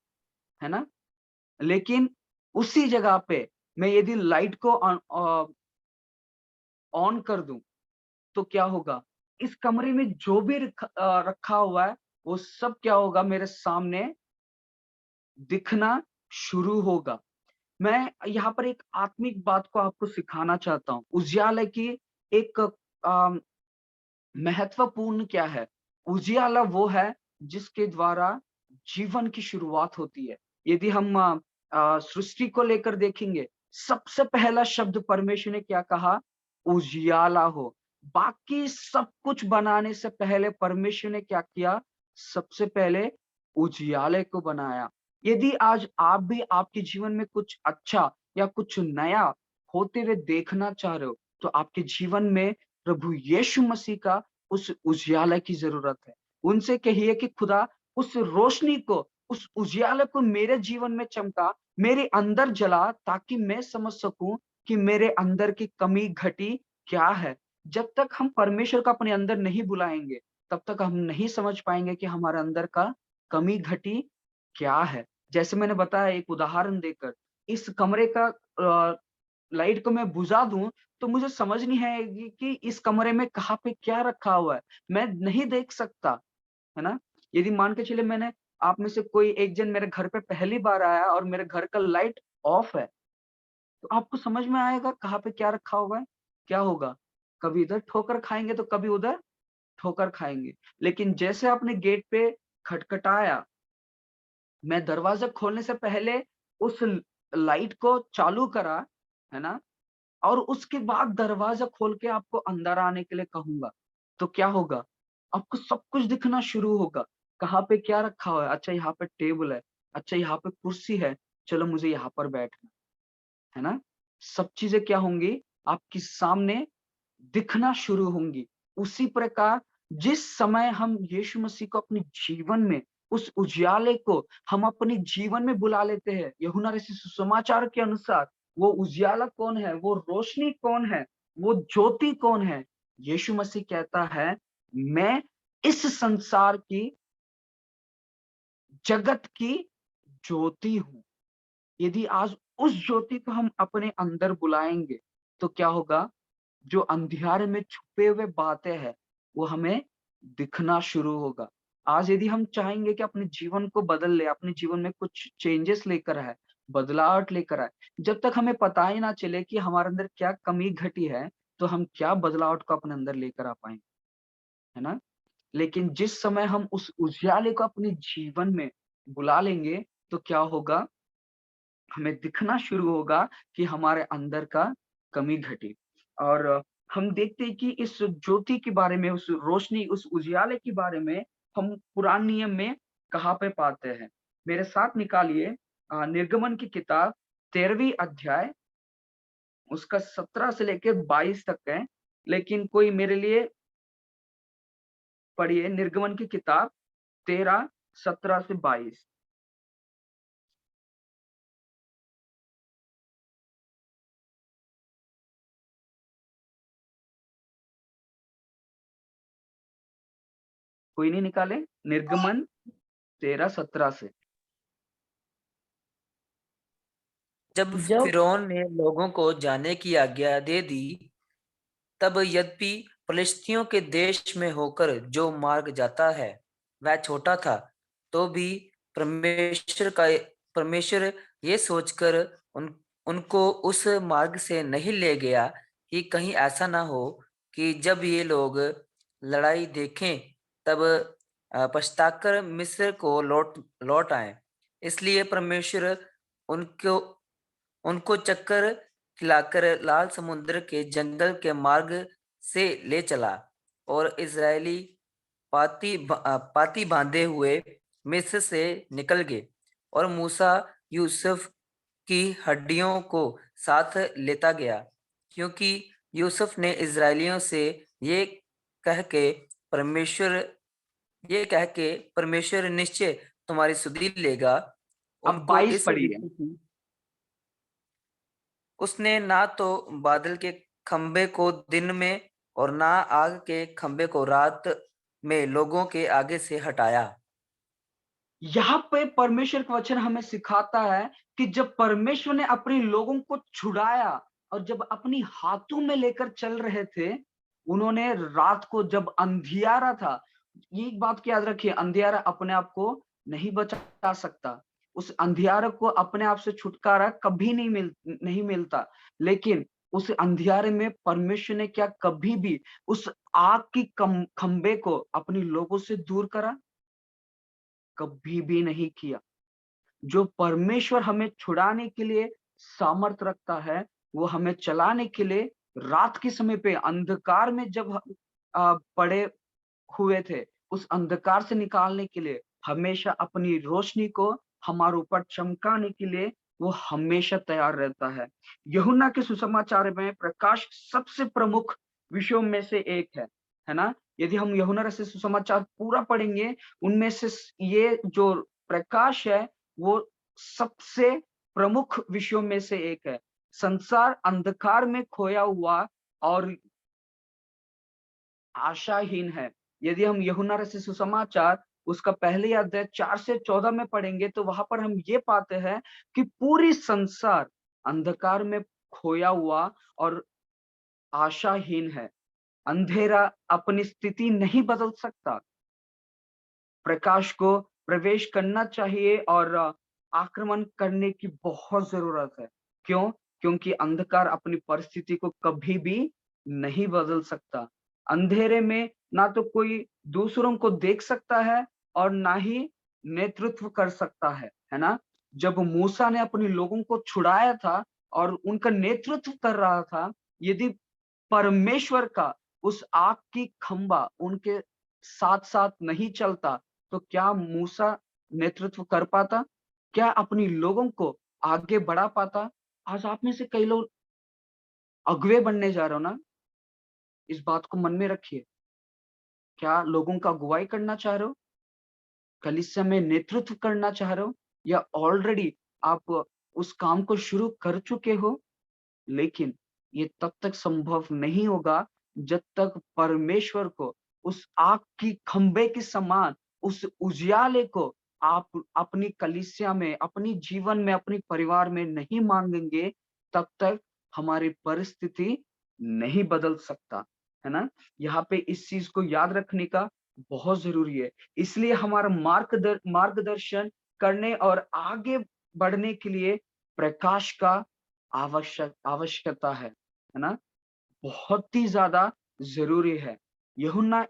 है ना? लेकिन उसी जगह पे मैं यदि लाइट को ऑन कर दूँ, तो क्या होगा? इस कमरे में जो भी रखा हुआ है, वो सब क्या होगा मेरे सामने दिखना शुरू होगा। मैं यहाँ पर एक आत्मिक बात को आपको सिखाना चाहता हूँ। उजियाले की एक अ, महत्वपूर्ण क्या है? उजियाला वो है जिसके द्वारा जीवन की शुरुआत होती है। यदि हम सृष्टि को लेकर देखेंगे, सबसे पहला शब्द परमेश्वर ने क्या कहा? उजियाला हो। बाकी सब कुछ बनाने से पहले परमेश्वर ने क्या किया? सबसे पहले उजियाले को बनाया। यदि आज आप भी आपके जीवन में कुछ अच्छा या कुछ नया होते हुए देखना चाह रहे हो, तो आपके जीवन में प्रभु यीशु मसीह का उस उजियाले की ज़रूरत है। उनसे कहिए कि खुदा उस रोशनी को, उस उजियाले को मेरे जीवन में चमका, मेरे अंदर जला ताकि मैं समझ सकूँ कि मेरे अंदर की कमी घटी क्या है। जब तक हम परमेश्वर को अपने अंदर नहीं बुलाएँगे, तब तक हम नहीं समझ पाएँगे कि हमारे अंदर का कमी घटी क्या है। जैसे मैंने बताया एक उदाहरण देकर, इस कमरे का लाइट को मैं बुझा दूँ, तो मुझे समझ नहीं आएगी कि इस कमरे में कहाँ पे क्या रखा हुआ है, मैं नहीं देख सकता, है ना? यदि मान के चलिए आप में से कोई एक जन मेरे घर पे पहली बार आया और मेरे घर का लाइट ऑफ है, तो आपको समझ में आएगा कहाँ पे क्या रखा हुआ है? क्या होगा? कभी इधर ठोकर खाएँगे तो कभी उधर ठोकर खाएँगे। लेकिन जैसे आपने गेट पे खटखटाया, मैं दरवाज़ा खोलने से पहले उस ल लाइट को चालू करा, है ना? और उसके बाद दरवाज़ा खोल के आपको अंदर आने के लिए कहूँगा, तो क्या होगा? आपको सब कुछ दिखना शुरू होगा। कहाँ पे क्या रखा हुआ है? अच्छा यहाँ पे टेबल है, अच्छा यहाँ पे कुर्सी है, चलो मुझे यहाँ पर बैठना है ना? सब चीज़ें क्या होंगी? आपके सामने दिखना शुरू होंगी। उसी प्रकार जिस समय हम यीशु मसीह को अपने जीवन में, उस उजियाले को हम अपने जीवन में बुला लेते हैं, यूहन्ना रचित सुसमाचार के अनुसार वो उजियाला कौन है? वो रोशनी कौन है? वो ज्योति कौन है? यीशु मसीह कहता है, मैं इस संसार की, जगत की ज्योति हूँ। यदि आज उस ज्योति को हम अपने अंदर बुलाएँगे, तो क्या होगा? जो अंधियारे में छुपे हुए बातें हैं, वो हमें दिखना शुरू होगा। आज यदि हम चाहेंगे कि अपने जीवन को बदल लें, अपने जीवन में कुछ चेंजेस लेकर आए, बदलावट लेकर आए, जब तक हमें पता ही ना चले कि हमारे अंदर क्या कमी घटी है, तो हम क्या बदलावट को अपने अंदर लेकर आ पाएँगे। है ना? लेकिन जिस समय हम उस उजियाले को अपने जीवन में बुला लेंगे, तो क्या होगा? हमें दिखना शुरू होगा कि हमारे अंदर का कमी घटी। और हम देखते हैं कि इस ज्योति के बारे में, उस रोशनी, उस उजियाले के बारे में हम पुराने नियम में कहाँ पे पाते हैं? मेरे साथ निकालिए निर्गमन की किताब 13वीं अध्याय, उसका 17 से लेके 22 तक है। लेकिन कोई मेरे लिए पढ़िए निर्गमन की किताब 13, 17 से 22। कोई नहीं निकाले? निर्गमन 13, 17 से। जब जब फिरौन ने लोगों को जाने की आज्ञा दे दी, तब यद्यपि फलिश्तियों के देश में होकर जो मार्ग जाता है वह छोटा था, तो भी परमेश्वर ये सोचकर उनको उस मार्ग से नहीं ले गया कि कहीं ऐसा ना हो कि जब ये लोग लड़ाई देखें तब पछताकर मिस्र को लौट लौट आए। इसलिए परमेश्वर उनको उनको चक्कर खिलाकर लाल समुद्र के जंगल के मार्ग से ले चला और इजरायली पाती बांधे हुए मिस्र से निकल गए। और मूसा यूसुफ की हड्डियों को साथ लेता गया, क्योंकि यूसुफ ने इजरायलियों से ये कह के परमेश्वर परमेश्वर निश्चय तुम्हारी सुधि लेगा, अब उनको 22 इस पढ़िए। रीति की उसने ना तो बादल के खंबे को दिन में और ना आग के खंबे को रात में लोगों के आगे से हटाया। यहाँ पे परमेश्वर का वचन हमें सिखाता है कि जब परमेश्वर ने अपने लोगों को छुड़ाया और जब अपनी हाथों में लेकर चल रहे थे, उन्होंने रात को जब अंधियारा था, ये एक बात की याद रखिए, अंधियारा अपने आप को नहीं बचा सकता। उस अंधियारे को अपने आप से छुटकारा कभी नहीं मिलता। लेकिन उस अंधियारे में परमेश्वर ने क्या कभी भी उस आग की खंबे को अपने लोगों से दूर करा? कभी भी नहीं किया। जो परमेश्वर हमें छुड़ाने के लिए सामर्थ रखता है, वो हमें चलाने के लिए रात के समय पे अंधकार में जब हम पड़े हुए थे, उस अंधकार से निकालने के लिए हमेशा अपनी रोशनी को हमारे ऊपर चमकाने के लिए वो हमेशा तैयार रहता है। यूहन्ना के सुसमाचार में प्रकाश सबसे प्रमुख विषयों में से एक है ना? यदि हम यूहन्ना रचित सुसमाचार पूरा पढ़ेंगे, उनमें से ये जो प्रकाश है, वो सबसे प्रमुख विषयों में से एक है। संसार अंधकार में खोया हुआ और आशाहीन है। यदि हम यूहन्ना रचित सुसमाचार उसका पहले अध्याय 4 से 14 में पढ़ेंगे, तो वहां पर हम ये पाते हैं कि पूरी संसार अंधकार में खोया हुआ और आशाहीन है। अंधेरा अपनी स्थिति नहीं बदल सकता। प्रकाश को प्रवेश करना चाहिए और आक्रमण करने की बहुत जरूरत है। क्यों? क्योंकि अंधकार अपनी परिस्थिति को कभी भी नहीं बदल सकता। अंधेरे में ना तो कोई दूसरों को देख सकता है और ना ही नेतृत्व कर सकता है ना? जब मूसा ने अपने लोगों को छुड़ाया था और उनका नेतृत्व कर रहा था, यदि परमेश्वर का उस आग की खंबा उनके साथ-साथ नहीं चलता, तो क्या मूसा नेतृत्व कर पाता? क्या अपनी लोगों को आगे बढ़ा पाता? आज आप में से कई लोग अगुवे बनने जा रहे हो ना, इस बात को मन में रखिए। क्या लोगों का अगुवाई करना चाह रहे हो? कलीसिया में नेतृत्व करना चाह रहे हो? या ऑलरेडी आप उस काम को शुरू कर चुके हो? लेकिन ये तब तक संभव नहीं होगा जब तक परमेश्वर को उस आग की खंबे के समान उस उजियाले को आप अपनी कलीसिया में, अपनी जीवन में, अपने परिवार में नहीं मांगेंगे, तब तक हमारी परिस्थिति नहीं बदल सकता, है ना? यहाँ पे इस चीज को याद रखने का बहुत जरूरी है। इसलिए हमारा मार्गदर्शन करने और आगे बढ़ने के लिए प्रकाश का आवश्यकता है ना? बहुत ही ज़्यादा ज़रूरी है। यूहन्ना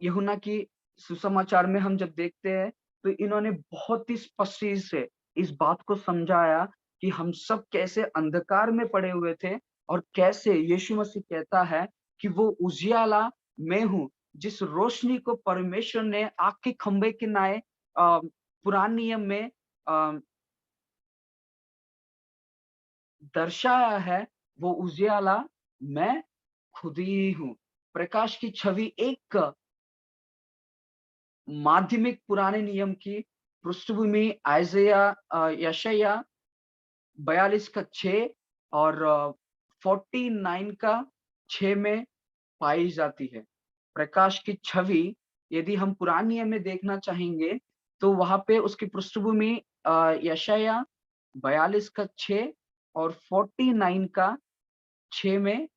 यूहन्ना की सुसमाचार में हम जब देखते हैं तो इन्होंने बहुत ही स्पष्टि से इस बात को समझाया कि हम सब कैसे अंधकार में पड़े हुए थे और कैसे यीशु मसीह कहता है कि वो उजियाला मैं हूँ, जिस रोशनी को परमेश्वर ने आग के खंभे के नाए पुराने नियम में दर्शाया है, वो उजियाला मैं खुद ही हूँ। प्रकाश की छवि एक माध्यमिक पुराने नियम की पृष्ठभूमि यशायाह 42 का 6 और 49 का 6 में पाई जाती है। प्रकाश की छवि यदि हम पुराने नियम में देखना चाहेंगे तो वहां पे उसकी पृष्ठभूमि यशायाह 42 का 6 और 49 का 6 में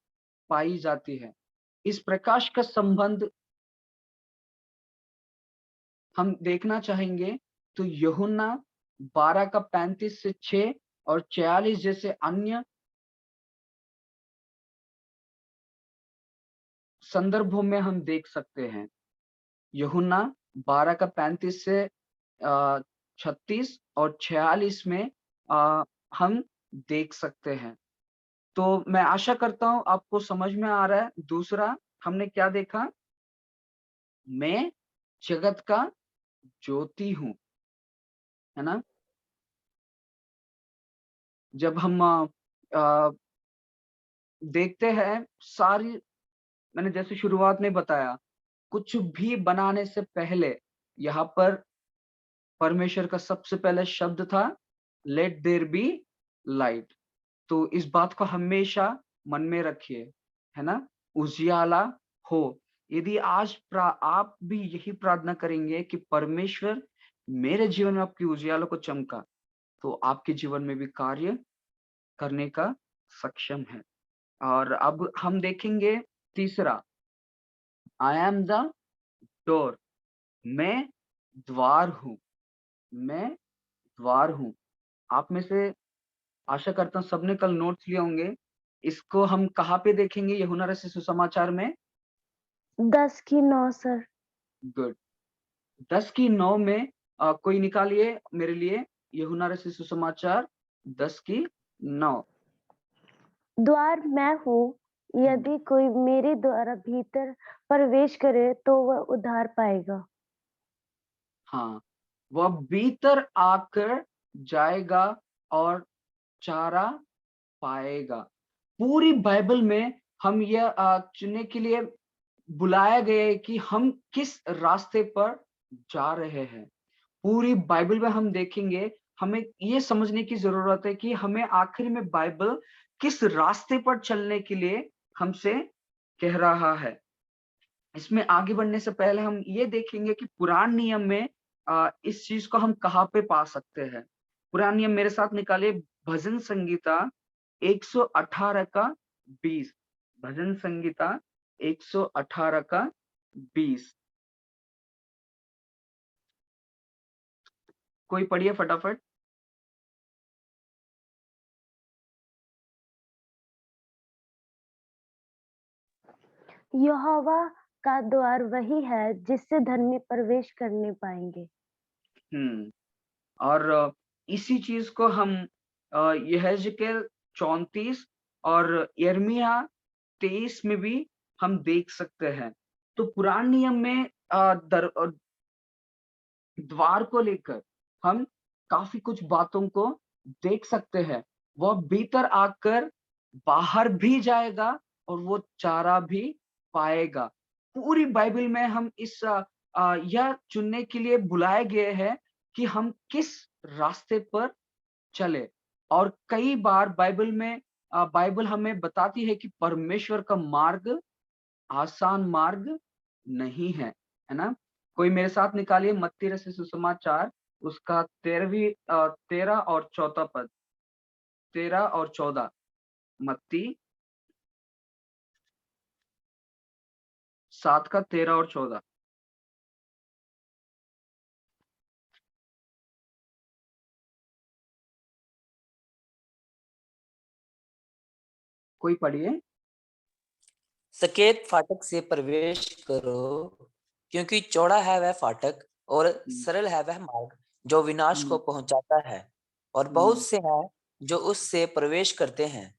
पाई जाती है। इस प्रकाश का संबंध हम देखना चाहेंगे तो यूहन्ना 12 का 35 से 6 और 46 जैसे अन्य संदर्भों में हम देख सकते हैं। यूहन्ना 12 का 35 से 36 और 46 में हम देख सकते हैं। तो मैं आशा करता हूं आपको समझ में आ रहा है। दूसरा हमने क्या देखा? मैं जगत का ज्योति हूँ, है ना? जब हम देखते हैं सारी, मैंने जैसे शुरुआत में बताया, कुछ भी बनाने से पहले यहाँ पर परमेश्वर का सबसे पहले शब्द था लेट देयर बी लाइट। तो इस बात को हमेशा मन में रखिए, है ना? उजियाला हो। यदि आज आप भी यही प्रार्थना करेंगे कि परमेश्वर मेरे जीवन में आपकी उजियाला को चमका, तो आपके जीवन में भी कार्य करने का सक्षम है। और अब हम देखेंगे तीसरा, आई एम द डोर, मैं द्वार हूँ, मैं द्वार हूँ। आप में से आशा करता हूँ सबने कल नोट्स लिए होंगे। इसको हम कहाँ पे देखेंगे यूहन्ना रचित सुसमाचार में? 10 की 9 सर। गुड। 10 की 9 में कोई निकालिए मेरे लिए यूहन्ना रचित सुसमाचार 10 की 9। द्वार मैं हूँ, यदि कोई मेरे द्वारा भीतर प्रवेश करे तो वह उद्धार पाएगा। हाँ, वह भीतर आकर जाएगा और चारा पाएगा। पूरी बाइबल में हम यह चुनने के लिए बुलाया गया है कि हम किस रास्ते पर जा रहे हैं। पूरी बाइबल में हम देखेंगे, हमें ये समझने की जरूरत है कि हमें आखिर में बाइबल किस रास्ते पर चलने के लिए हमसे कह रहा है। इसमें आगे बढ़ने से पहले हम ये देखेंगे कि पुराने नियम में इस चीज को हम कहाँ पे पा सकते हैं। पुराने नियम मेरे साथ निकालिए, भजन संगीता 118 का 20। भजन संगीता 118 का 20। कोई पढ़िए फटाफट। यहोवा का द्वार वही है जिससे धर्मी प्रवेश करने पाएंगे। और इसी चीज को हम यहेजकेल 34 और यिर्मयाह 23 में भी हम देख सकते हैं। तो पुराने नियम में द्वार को लेकर हम काफी कुछ बातों को देख सकते हैं। वह भीतर आकर बाहर भी जाएगा और वो चारा भी पाएगा। पूरी बाइबल में हम इस यह चुनने के लिए बुलाए गए हैं कि हम किस रास्ते पर चले। और कई बार बाइबल में बाइबल हमें बताती है कि परमेश्वर का मार्ग आसान मार्ग नहीं है, है ना? कोई मेरे साथ निकालिए मत्ती रचित सुसमाचार उसका 13 और 14 पद। 13 और 14 मत्ती 7 का 13 और 14। कोई पढ़िए। सकेत फाटक से प्रवेश करो, क्योंकि चौड़ा है वह फाटक और सरल है वह मार्ग जो विनाश को पहुंचाता है, और बहुत से हैं जो उससे प्रवेश करते हैं।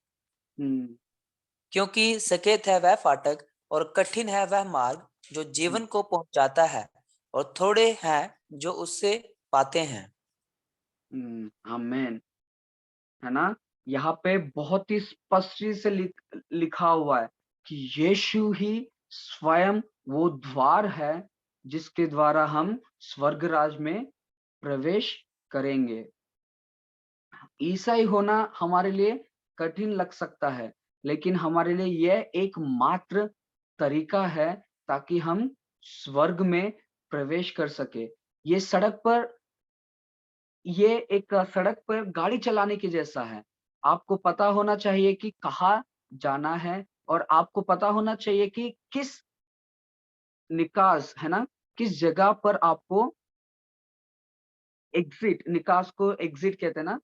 क्योंकि सकेत है वह फाटक और कठिन है वह मार्ग जो जीवन को पहुंचाता है, और थोड़े हैं जो उससे पाते हैं। आमेन। है ना? यहाँ पे बहुत ही स्पष्ट से लिखा हुआ है कि यीशु ही स्वयं वो द्वार है जिसके द्वारा हम स्वर्ग राज में प्रवेश करेंगे। ईसाई होना हमारे लिए कठिन लग सकता है, लेकिन हमारे लिए यह एकमात्र तरीका है ताकि हम स्वर्ग में प्रवेश कर सके। ये एक सड़क पर गाड़ी चलाने के जैसा है। आपको पता होना चाहिए कि कहाँ जाना है और आपको पता होना चाहिए कि किस निकास, है ना? किस जगह पर आपको निकास को एग्जिट कहते हैं ना?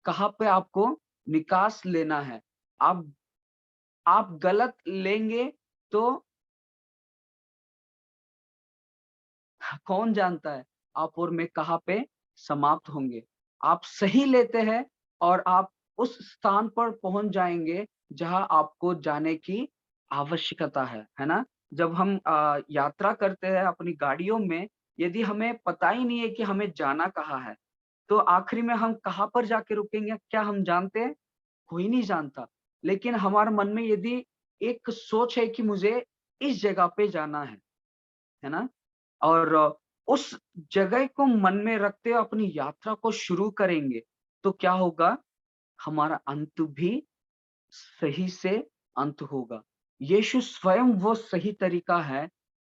कहाँ पे आपको निकास लेना है। आप गलत लेंगे तो कौन जानता है आप और मैं कहाँ पे समाप्त होंगे। आप सही लेते हैं और आप उस स्थान पर पहुंच जाएंगे जहां आपको जाने की आवश्यकता है ना? जब हम यात्रा करते हैं अपनी गाड़ियों में, यदि हमें पता ही नहीं है कि हमें जाना कहाँ है, तो आखिरी में हम कहाँ पर जाके रुकेंगे, क्या हम जानते हैं? कोई नहीं जानता। लेकिन हमारे मन में यदि एक सोच है कि मुझे इस जगह पे जाना है ना? और उस जगह को मन में रखते हुए अपनी यात्रा को शुरू करेंगे, तो क्या होगा? हमारा अंत भी सही से अंत होगा। यीशु स्वयं वो सही तरीका है,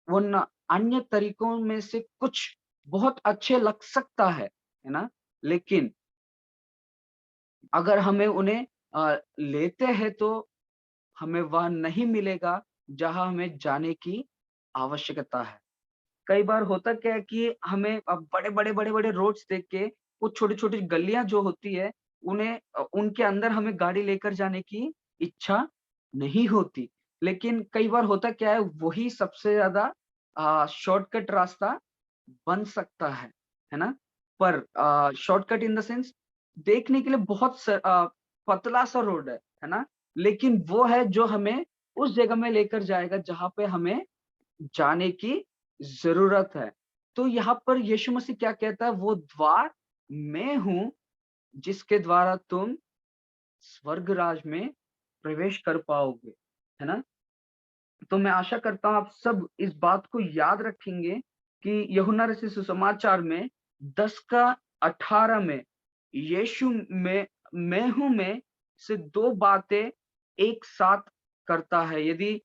उन अन्य तरीकों में से कुछ बहुत अच्छे लग सकता है ना? लेकिन अगर हमें उन्हें लेते हैं तो हमें वह नहीं मिलेगा जहाँ हमें जाने की आवश्यकता है। कई बार होता क्या है कि हमें बड़े-बड़े रोड्स देख के वो छोटी-छोटी गलियाँ जो होती है, उनके अंदर हमें गाड़ी लेकर जाने की इच्छा नहीं होती। लेकिन कई बार होता क्या है, वही सबसे ज़्यादा शॉर्टकट रास्ता बन सकता है ना? पर शॉर्टकट इन द सेंस देखने के लिए बहुत पतला सा रोड है ना? लेकिन वो है जो हमें उस जगह में लेकर जाएगा जहाँ पे हमें जाने की ज़रूरत है। तो यहाँ पर यीशु मसीह क्या कहता है? वो द्वार मैं हूँ जिसके द्वारा तुम स्वर्ग राज में प्रवेश कर पाओगे, है ना? तो मैं आशा करता हूँ आप सब इस बात को याद रखेंगे कि यूहन्ना रचित सुसमाचार में 10 का 18 में यीशु मैं हूँ में से 2 बातें एक साथ करता है। यदि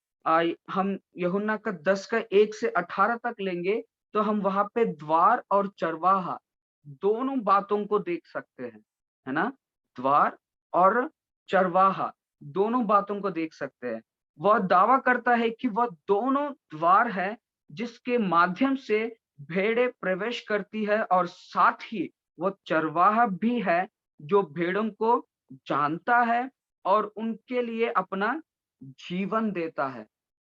हम यूहन्ना का 10 का 1 से 18 तक लेंगे, तो हम वहाँ पे द्वार और चरवाहा दोनों बातों को देख सकते हैं, है ना? द्वार और चरवाहा दोनों बातों को देख सकते हैं। वह दावा करता है कि वह दोनों द्वार है जिसके माध्यम से भेड़ें प्रवेश करती है, और साथ ही वह चरवाहा भी है जो भेड़ों को जानता है और उनके लिए अपना जीवन देता है।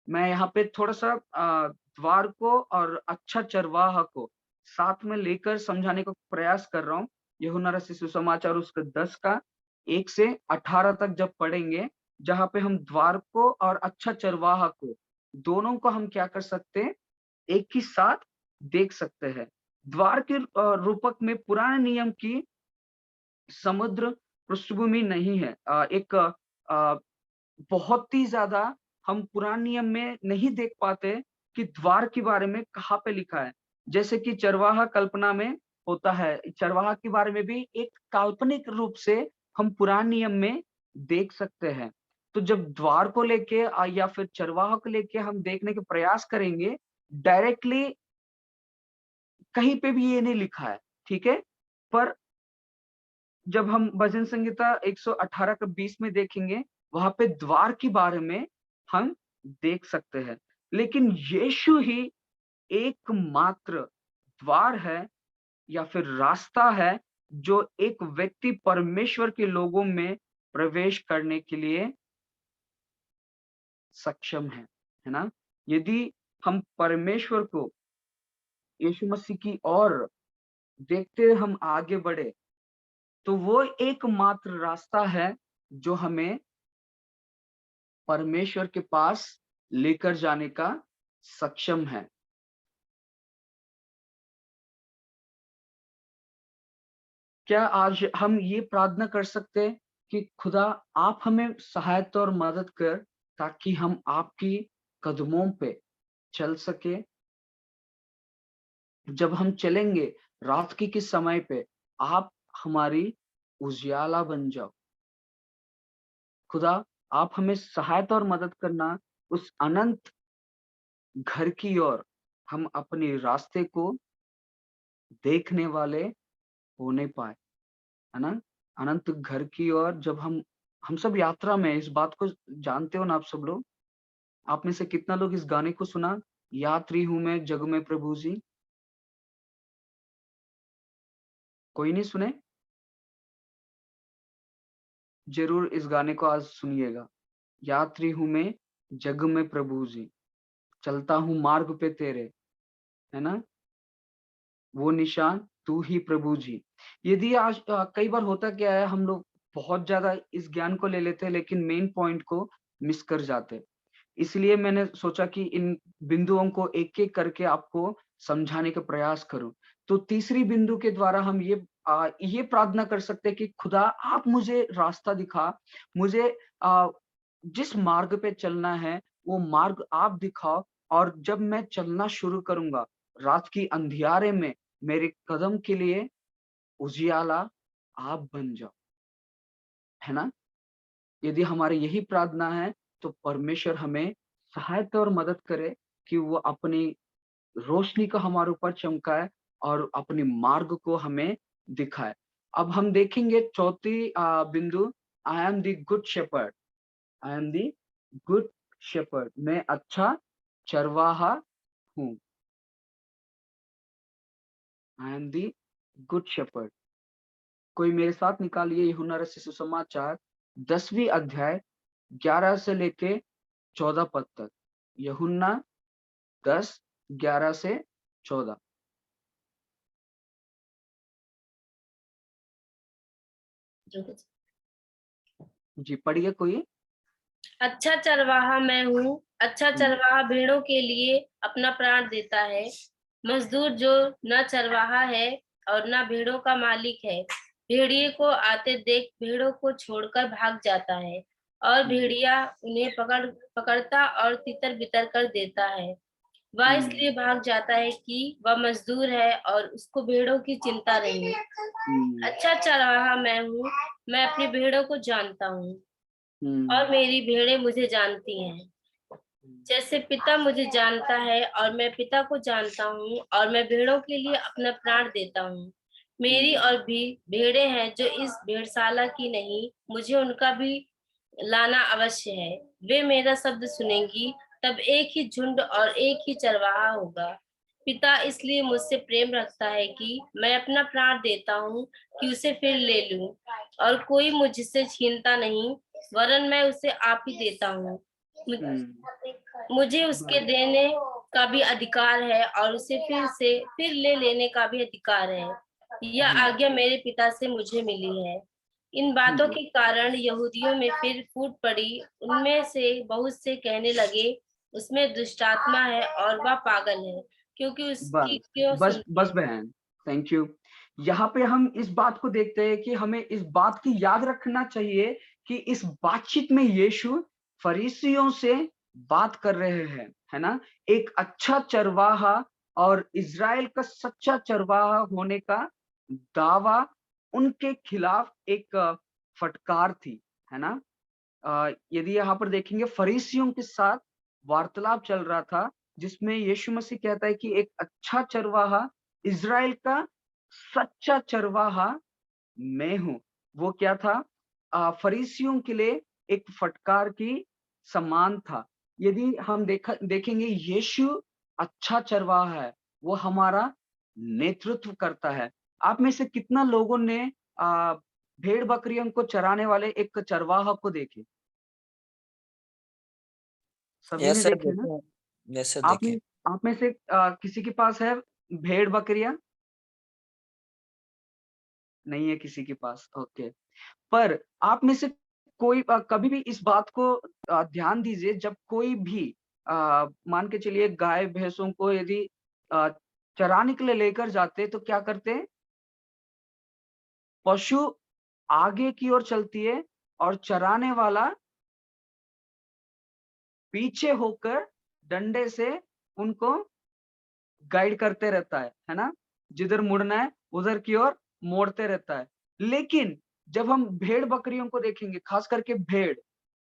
मैं यहाँ पे थोड़ा-सा द्वार को और अच्छा चरवाहा को साथ में लेकर समझाने का प्रयास कर रहा हूँ। यूहन्ना रचित सुसमाचार उसका 10 का 1 से 18 तक जब पढ़ेंगे, जहाँ पे हम द्वार को और अच्छा चरवाहा को, दोनों को हम क्या कर सकते हैं? एक ही साथ देख सकते हैं। द्वार के रूपक में पुराने नियम की समुद्र पृष्ठभूमि नहीं है। बहुत ही ज़्यादा हम पुराने नियम में नहीं देख पाते कि द्वार के बारे में कहाँ पे लिखा है। जैसे कि चरवाहा कल्पना में होता है, चरवाहा के बारे में भी एक काल्पनिक रूप से हम पुराने नियम में देख सकते हैं। तो जब द्वार को लेके या फिर चरवाहा को लेके हम देखने का प्रयास करेंगे, डायरेक्टली कहीं पे भी ये नहीं लिखा है, ठीक है? पर जब हम भजन संहिता 118 का 20 में देखेंगे, वहाँ पे द्वार के बारे में हम देख सकते हैं। लेकिन यीशु ही एकमात्र द्वार है या फिर रास्ता है, जो एक व्यक्ति परमेश्वर के लोगों में प्रवेश करने के लिए सक्षम है। है ना। यदि हम परमेश्वर को, यीशु मसीह की ओर देखते हुए हम आगे बढ़े, तो वो एकमात्र रास्ता है जो हमें परमेश्वर के पास लेकर जाने का सक्षम है। क्या आज हम ये प्रार्थना कर सकते हैं कि खुदा आप हमें सहायता और मदद कर, ताकि हम आपकी कदमों पे चल सके। जब हम चलेंगे रात के समय पे, आप हमारी उजियाला बन जाओ। खुदा आप हमें सहायता और मदद करना, उस अनंत घर की ओर हम अपने रास्ते को देखने वाले होने पाए, है ना। अनंत घर की ओर जब हम सब यात्रा में, इस बात को जानते हो ना आप सब लोग। आप में से कितना लोग इस गाने को सुना, यात्री हूं मैं जग में प्रभु जी? कोई नहीं सुने? जरूर इस गाने को आज सुनिएगा। यात्री हूं मैं जग में प्रभु जी, चलता हूँ मार्ग पे तेरे, है ना। वो निशान तू ही प्रभु जी। यदि आज कई बार होता क्या है, हम लोग बहुत ज्यादा इस ज्ञान को ले लेते हैं, लेकिन मेन पॉइंट को मिस कर जाते हैं। इसलिए मैंने सोचा कि इन बिंदुओं को एक एक करके आपको समझाने का प्रयास करूं। तो तीसरी बिंदु के द्वारा हम ये प्रार्थना कर सकते हैं कि खुदा आप मुझे रास्ता दिखा, मुझे जिस मार्ग पे चलना है वो मार्ग आप दिखाओ। और जब मैं चलना शुरू करूंगा रात की अंधियारे में, मेरे कदम के लिए उजियाला आप बन जाओ, है ना। यदि हमारी यही प्रार्थना है, तो परमेश्वर हमें सहायता और मदद करे कि वो अपनी रोशनी को हमारे ऊपर चमकाए और अपने मार्ग को हमें दिखाए। अब हम देखेंगे चौथी बिंदु, I am the good shepherd. I am the good shepherd, मैं अच्छा चरवाहा हूँ। I am the good shepherd. कोई मेरे साथ निकालिए यूहन्ना रचित सुसमाचार 10वीं अध्याय 11 से लेके 14 पद तक। यूहन्ना 10:11 से 14। जी पढ़िए कोई। अच्छा चरवाहा मैं हूँ। अच्छा हम्म, चरवाहा भेड़ों के लिए अपना प्राण देता है। मजदूर जो न चरवाहा है और न भेड़ों का मालिक है, भेड़िए को आते देख भेड़ों को छोड़कर भाग जाता है, और भेड़िया उन्हें पकड़ता और तितर बितर कर देता है। वह इसलिए भाग जाता है कि वह मजदूर है और उसको भेड़ों की चिंता नहीं। अच्छा चरवाहा मैं हूँ, मैं अपनी भेड़ों को जानता हूँ और मेरी भेड़ें मुझे जानती हैं। जैसे पिता मुझे जानता है और मैं पिता को जानता हूँ, और मैं भेड़ों के लिए अपना प्राण देता हूँ। मेरी और भी भेड़ें हैं जो इस भेड़शाला की नहीं, मुझे उनका भी लाना अवश्य है। वे मेरा शब्द सुनेंगी, तब एक ही झुंड और एक ही चरवाहा होगा। पिता इसलिए मुझसे प्रेम रखता है कि मैं अपना प्राण देता हूँ कि उसे फिर ले लूं, और कोई मुझसे छीनता नहीं, वरन मैं उसे आप ही देता हूँ। मुझे उसके देने का भी अधिकार है और उसे फिर ले लेने का भी अधिकार है। यह आज्ञा मेरे पिता से मुझे मिली है। इन बातों के कारण यहूदियों में फिर फूट पड़ी। उनमें से बहुत से कहने लगे, उसमें दुष्टात्मा है और वह पागल है, क्योंकि उसकी क्यों बस सुनते बस बहन, थैंक यू। यहाँ पे हम इस बात को देखते हैं कि हमें इस बात की याद रखना चाहिए कि इस बातचीत में यीशु फरीसियों से बात कर रहे हैं, है ना। एक अच्छा चरवाहा और इज़राइल का सच्चा चरवाहा होने का दावा उनके खिलाफ एक फटकार थी, है ना। यदि यहाँ पर देखेंगे फरीसियों के साथ वार्तालाप चल रहा था, जिसमें यीशु मसीह कहता है कि एक अच्छा चरवाहा, इज़राइल का सच्चा चरवाहा मैं हूँ। वो क्या था? फरीसियों के लिए एक फटकार की समान था। यदि हम देखेंगे यीशु अच्छा चरवाहा है, वो हमारा नेतृत्व करता है। आप में से कितना लोगों ने भेड़ बकरियों को चराने वाले एक चरवाहा को देखे? सभी यस ने सर, देखे ना? देखे। यस सर, आप देखे। में आप में से किसी के पास है भेड़ बकरियां? नहीं है किसी के पास, ओके। पर आप में से कोई कभी भी इस बात को ध्यान दीजिए, जब कोई भी मान के चलिए गाय भैंसों को यदि अ, चराने के लिए लेकर जाते तो क्या करते हैं? पशु आगे की ओर चलती है और चराने वाला पीछे होकर डंडे से उनको गाइड करते रहता है ना? जिधर मुड़ना है उधर की ओर मोड़ते रहता है। लेकिन जब हम भेड़ बकरियों को देखेंगे, खास करके भेड़,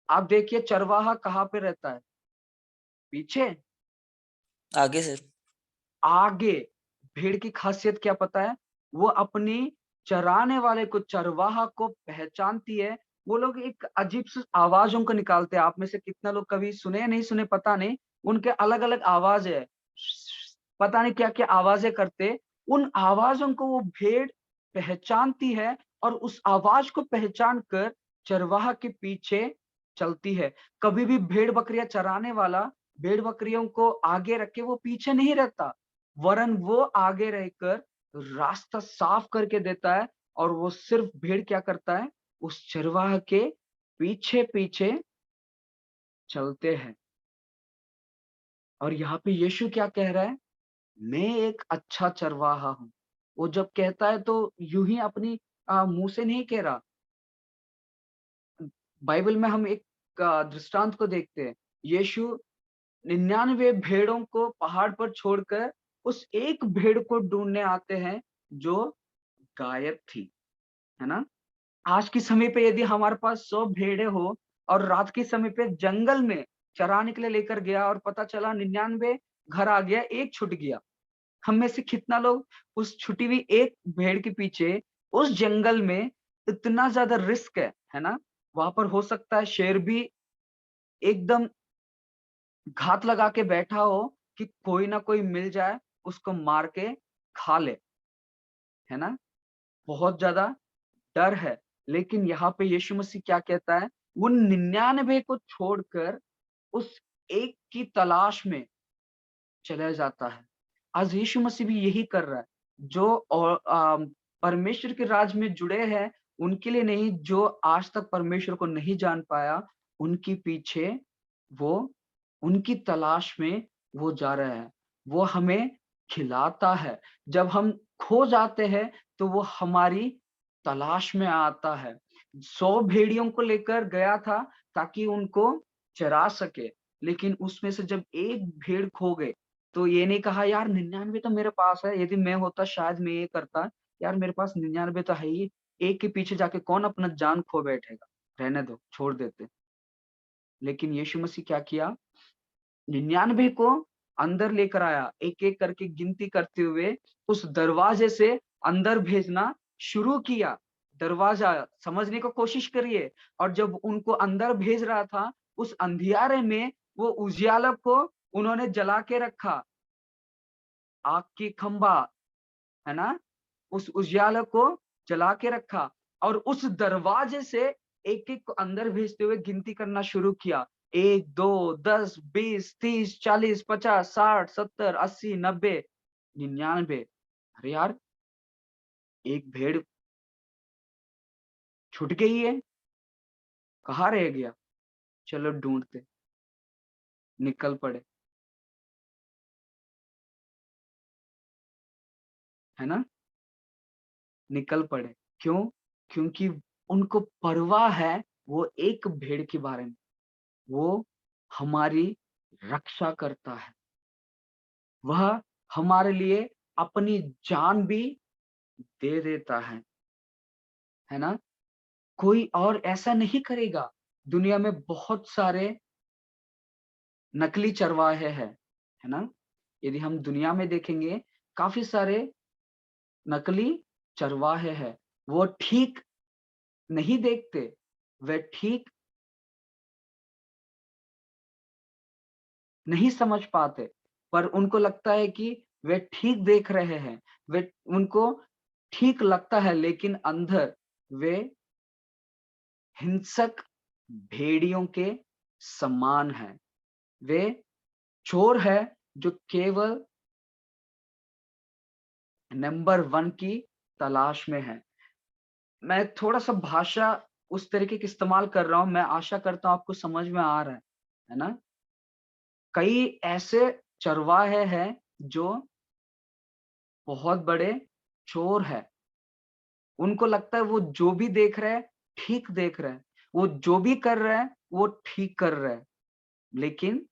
आप देखिए चरवाहा कहाँ पे रहता है? पीछे, आगे सर। आगे। भेड़ की खासियत क्या पता है? वो अपनी चराने वाले को, चरवाहा को पहचानती है। वो लोग एक अजीब सी आवाज़ों को निकालते हैं। आप में से कितना लोग कभी सुने या नहीं सुने पता नहीं, उनके अलग-अलग आवाज़ है। पता नहीं क्या-क्या आवाज़ें करते। उन आवाज़ों को वो भेड़ पहचानती है और उस आवाज़ को पहचान कर चरवाहा के पीछे चलती है। कभी भी भेड़-बकरियाँ चराने वाला भेड़-बकरियों को आगे रख के वो पीछे नहीं रहता, वरन वो आगे रहकर रास्ता साफ करके देता है और वो सिर्फ भेड़ क्या करता है? उस चरवाहा के पीछे-पीछे चलते हैं। और यहाँ पे यीशु क्या कह रहा है? मैं एक अच्छा चरवाहा हूँ। वो जब कहता है तो यूँ ही अपनी मुँह से नहीं कह रहा। बाइबल में हम एक दृष्टांत को देखते हैं। यीशु 99 भेड़ों को पहाड़ पर छोड़कर उस एक भेड़ को ढूँढने आते हैं जो गायब थी, है ना? आज के समय पे यदि हमारे पास 100 भेड़ें हो और रात के समय पे जंगल में चराने के लिए लेकर गया और पता चला 99 घर आ गया, 1 छूट गया। हम में से कितना लोग उस छुटी हुई एक भेड़ के पीछे उस जंगल में, इतना ज़्यादा रिस्क है ना? वहाँ पर हो सकता है शेर भी एकदम घात लगा के बैठा हो कि कोई ना कोई मिल जाए, उसको मार के खा ले, है ना? बहुत ज़्यादा डर है। लेकिन यहाँ पे यीशु मसीह क्या कहता है? वो 99 को छोड़कर उस एक की तलाश में चला जाता है। आज यीशु मसीह भी यही कर रहा है। जो परमेश्वर के राज में जुड़े हैं, उनके लिए नहीं, जो आज तक परमेश्वर को नहीं जान पाया, उनके पीछे वो, उनकी तलाश में वो जा रहा है। वो हमें खिलाता है। जब हम खो जाते हैं, तो वो हमारी तलाश में आता है। 100 भेड़ियों को लेकर गया था ताकि उनको चरा सके, लेकिन उसमें से जब एक भेड़ खो गई, तो ये नहीं कहा यार 99 तो मेरे पास है, यदि मैं होता शायद मैं ये करता, यार मेरे पास 99 तो है ही, एक के पीछे जाके कौन अपना जान खो बैठेगा, रहने दो, छोड़ देते। लेकिन यीशु मसीह क्या किया? 99 को अंदर लेकर आया, एक-एक करके गिनती करते हुए उस दरवाजे से अंदर भेजना शुरू किया। दरवाजा समझने की कोशिश करिए, और जब उनको अंदर भेज रहा था, उस अंधियारे में वो उजियाला को उन्होंने जला के रखा। आग की खंभा, है ना? उस उजियाला को जला के रखा और उस दरवाजे से एक-एक को अंदर भेजते हुए गिनती करना शुरू किया। 1, 2, 10, 20, 30, 40, 50, 60, 70, 80, 90, 99। अरे यार! एक भेड़ छूट गई है, कहाँ रह गया? चलो ढूँढते, निकल पड़े, है ना? निकल पड़े। क्यों? क्योंकि उनको परवाह है वो एक भेड़ के बारे में। वो हमारी रक्षा करता है। वह हमारे लिए अपनी जान भी दे देता है ना? कोई और ऐसा नहीं करेगा। दुनिया में बहुत सारे नकली चरवाहे हैं, है ना? यदि हम दुनिया में देखेंगे, काफ़ी सारे नकली चरवाहे हैं। वो ठीक नहीं देखते, वे ठीक नहीं समझ पाते, पर उनको लगता है कि वे ठीक देख रहे हैं। वे उनको ठीक लगता है, लेकिन अंदर वे हिंसक भेड़ियों के समान हैं। वे चोर है जो केवल नंबर 1 की तलाश में है। मैं थोड़ा-सा भाषा उस तरीके की इस्तेमाल कर रहा हूँ, मैं आशा करता हूँ आपको समझ में आ रहा है ना? कई ऐसे चरवाहे हैं जो बहुत बड़े चोर हैं। उनको लगता है वो जो भी देख रहे हैं, ठीक देख रहे हैं। वो जो भी कर रहे हैं, वो ठीक कर रहे हैं। लेकिन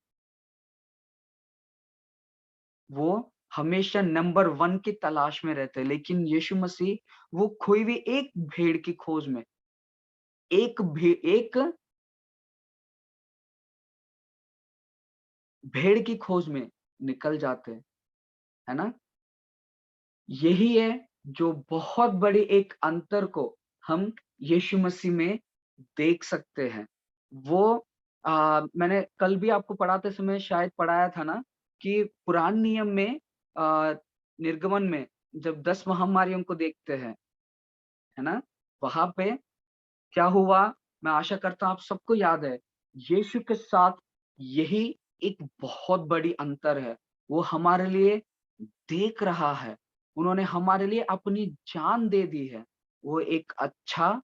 वो हमेशा नंबर 1 की तलाश में रहते हैं। लेकिन यीशु मसीह वो खोई हुई एक भेड़ की खोज में, एक भेड़ की खोज में निकल जाते हैं, है ना? यही है जो बहुत बड़ी एक अंतर को हम यीशु मसीह में देख सकते हैं। वो मैंने कल भी आपको पढ़ाते समय शायद पढ़ाया था ना कि पुराने नियम में निर्गमन में जब 10 महामारियों को देखते हैं, है ना? वहाँ पे क्या हुआ? मैं आशा करता हूँ आप सबको याद है। यीशु के साथ यही एक बहुत बड़ी अंतर है। वो हमारे लिए देख रहा है। उन्होंने हमारे लिए अपनी जान दे दी है। वो एक अच्छा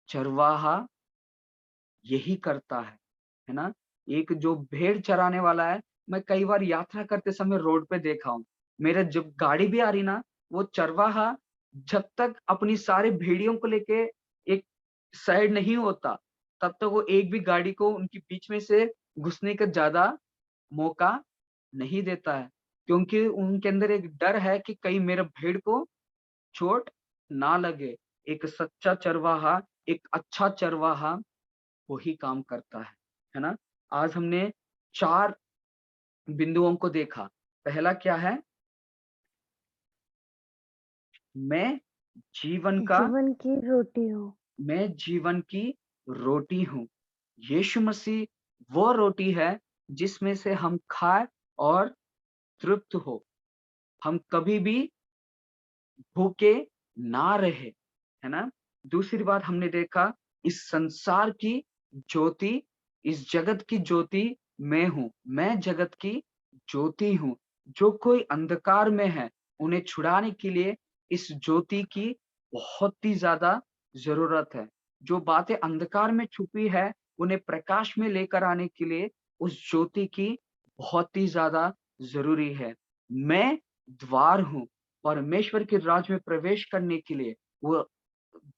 चरवाहा यही करता है ना? एक जो भेड़ चराने वाला है, मैं कई बार यात्रा करते समय रोड पे देखा हूँ। मेरे जब गाड़ी भी आ रही ना, वो चरवाहा जब तक अपनी सारी भेड़ियों को लेके एक साइड नहीं होता, तब तक वो एक भी गाड़ी को उनके बीच में से घुसने का ज़्यादा मौका नहीं देता है। क्योंकि उनके अंदर एक डर है कि कहीं मेरे भेड़ को चोट ना लगे। एक सच्चा चरवाहा, एक अच्छा चरवाहा वही काम करता है ना? आज हमने 4 बिंदुओं को देखा। पहला क्या है? मैं जीवन का जीवन की रोटी हो। मैं जीवन की रोटी हूँ। यीशु मसीह वो रोटी है जिसमें से हम खाएँ और तृप्त हो। हम कभी भी भूखे ना रहे, है ना? दूसरी बात हमने देखा इस संसार की ज्योति, इस जगत की ज्योति मैं हूँ। मैं जगत की ज्योति हूँ। जो कोई अंधकार में है, उन्हें छुड़ाने के लिए इस ज्योति की बहुत ही ज़्यादा ज़रूरत है। जो बातें अंधकार में छुपी है, उन्हें प्रकाश में लेकर आने के लिए उस ज्योति की बहुत ही ज़्यादा ज़रूरी है। मैं द्वार हूँ। परमेश्वर के राज्य में प्रवेश करने के लिए वो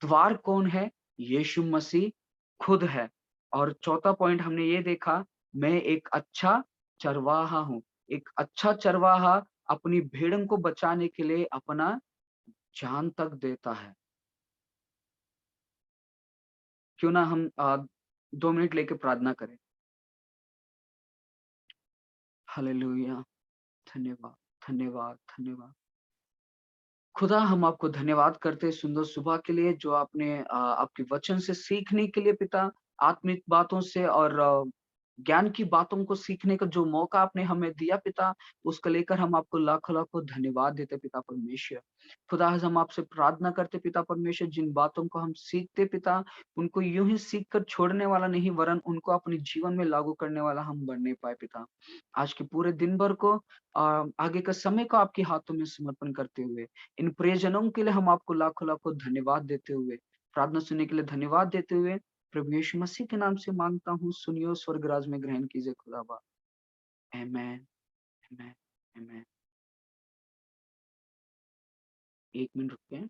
द्वार कौन है? यीशु मसीह खुद है। और चौथा पॉइंट हमने ये देखा, मैं एक अच्छा चरवाहा हूँ। एक अच्छा चरवाहा अपनी भेड़ों को बचाने के लिए अपना जान तक देता है। क्यों ना हम 2 मिनट लेके प्रार्थना करें। हालेलुया! धन्यवाद, धन्यवाद, धन्यवाद। खुदा हम आपको धन्यवाद करते हैं सुंदर सुबह के लिए जो आपने आपके वचन से सीखने के लिए पिता आत्मिक बातों से और ज्ञान की बातों को सीखने का जो मौका आपने हमें दिया पिता उसको लेकर हम आपको लाखों लाखों धन्यवाद देते पिता परमेश्वर। खुदा आज हम आपसे प्रार्थना करते पिता परमेश्वर जिन बातों को हम सीखते पिता उनको यूं ही सीख कर छोड़ने वाला नहीं वरन उनको अपने जीवन में लागू करने वाला हम बनने पाए पिता। आज के पूरे दिन भर को आगे का समय को आपके हाथों में समर्पण करते हुए इन प्रियजनों के लिए हम आपको लाखों लाखों धन्यवाद देते हुए, प्रार्थना सुनने के लिए धन्यवाद देते हुए, प्रभु यीशु मसीह के नाम से मांगता हूँ, सुनियो स्वर्ग राज में ग्रहण कीजिए खुदाबा। आमेन, आमेन, आमेन। 1 मिनट रुकिए।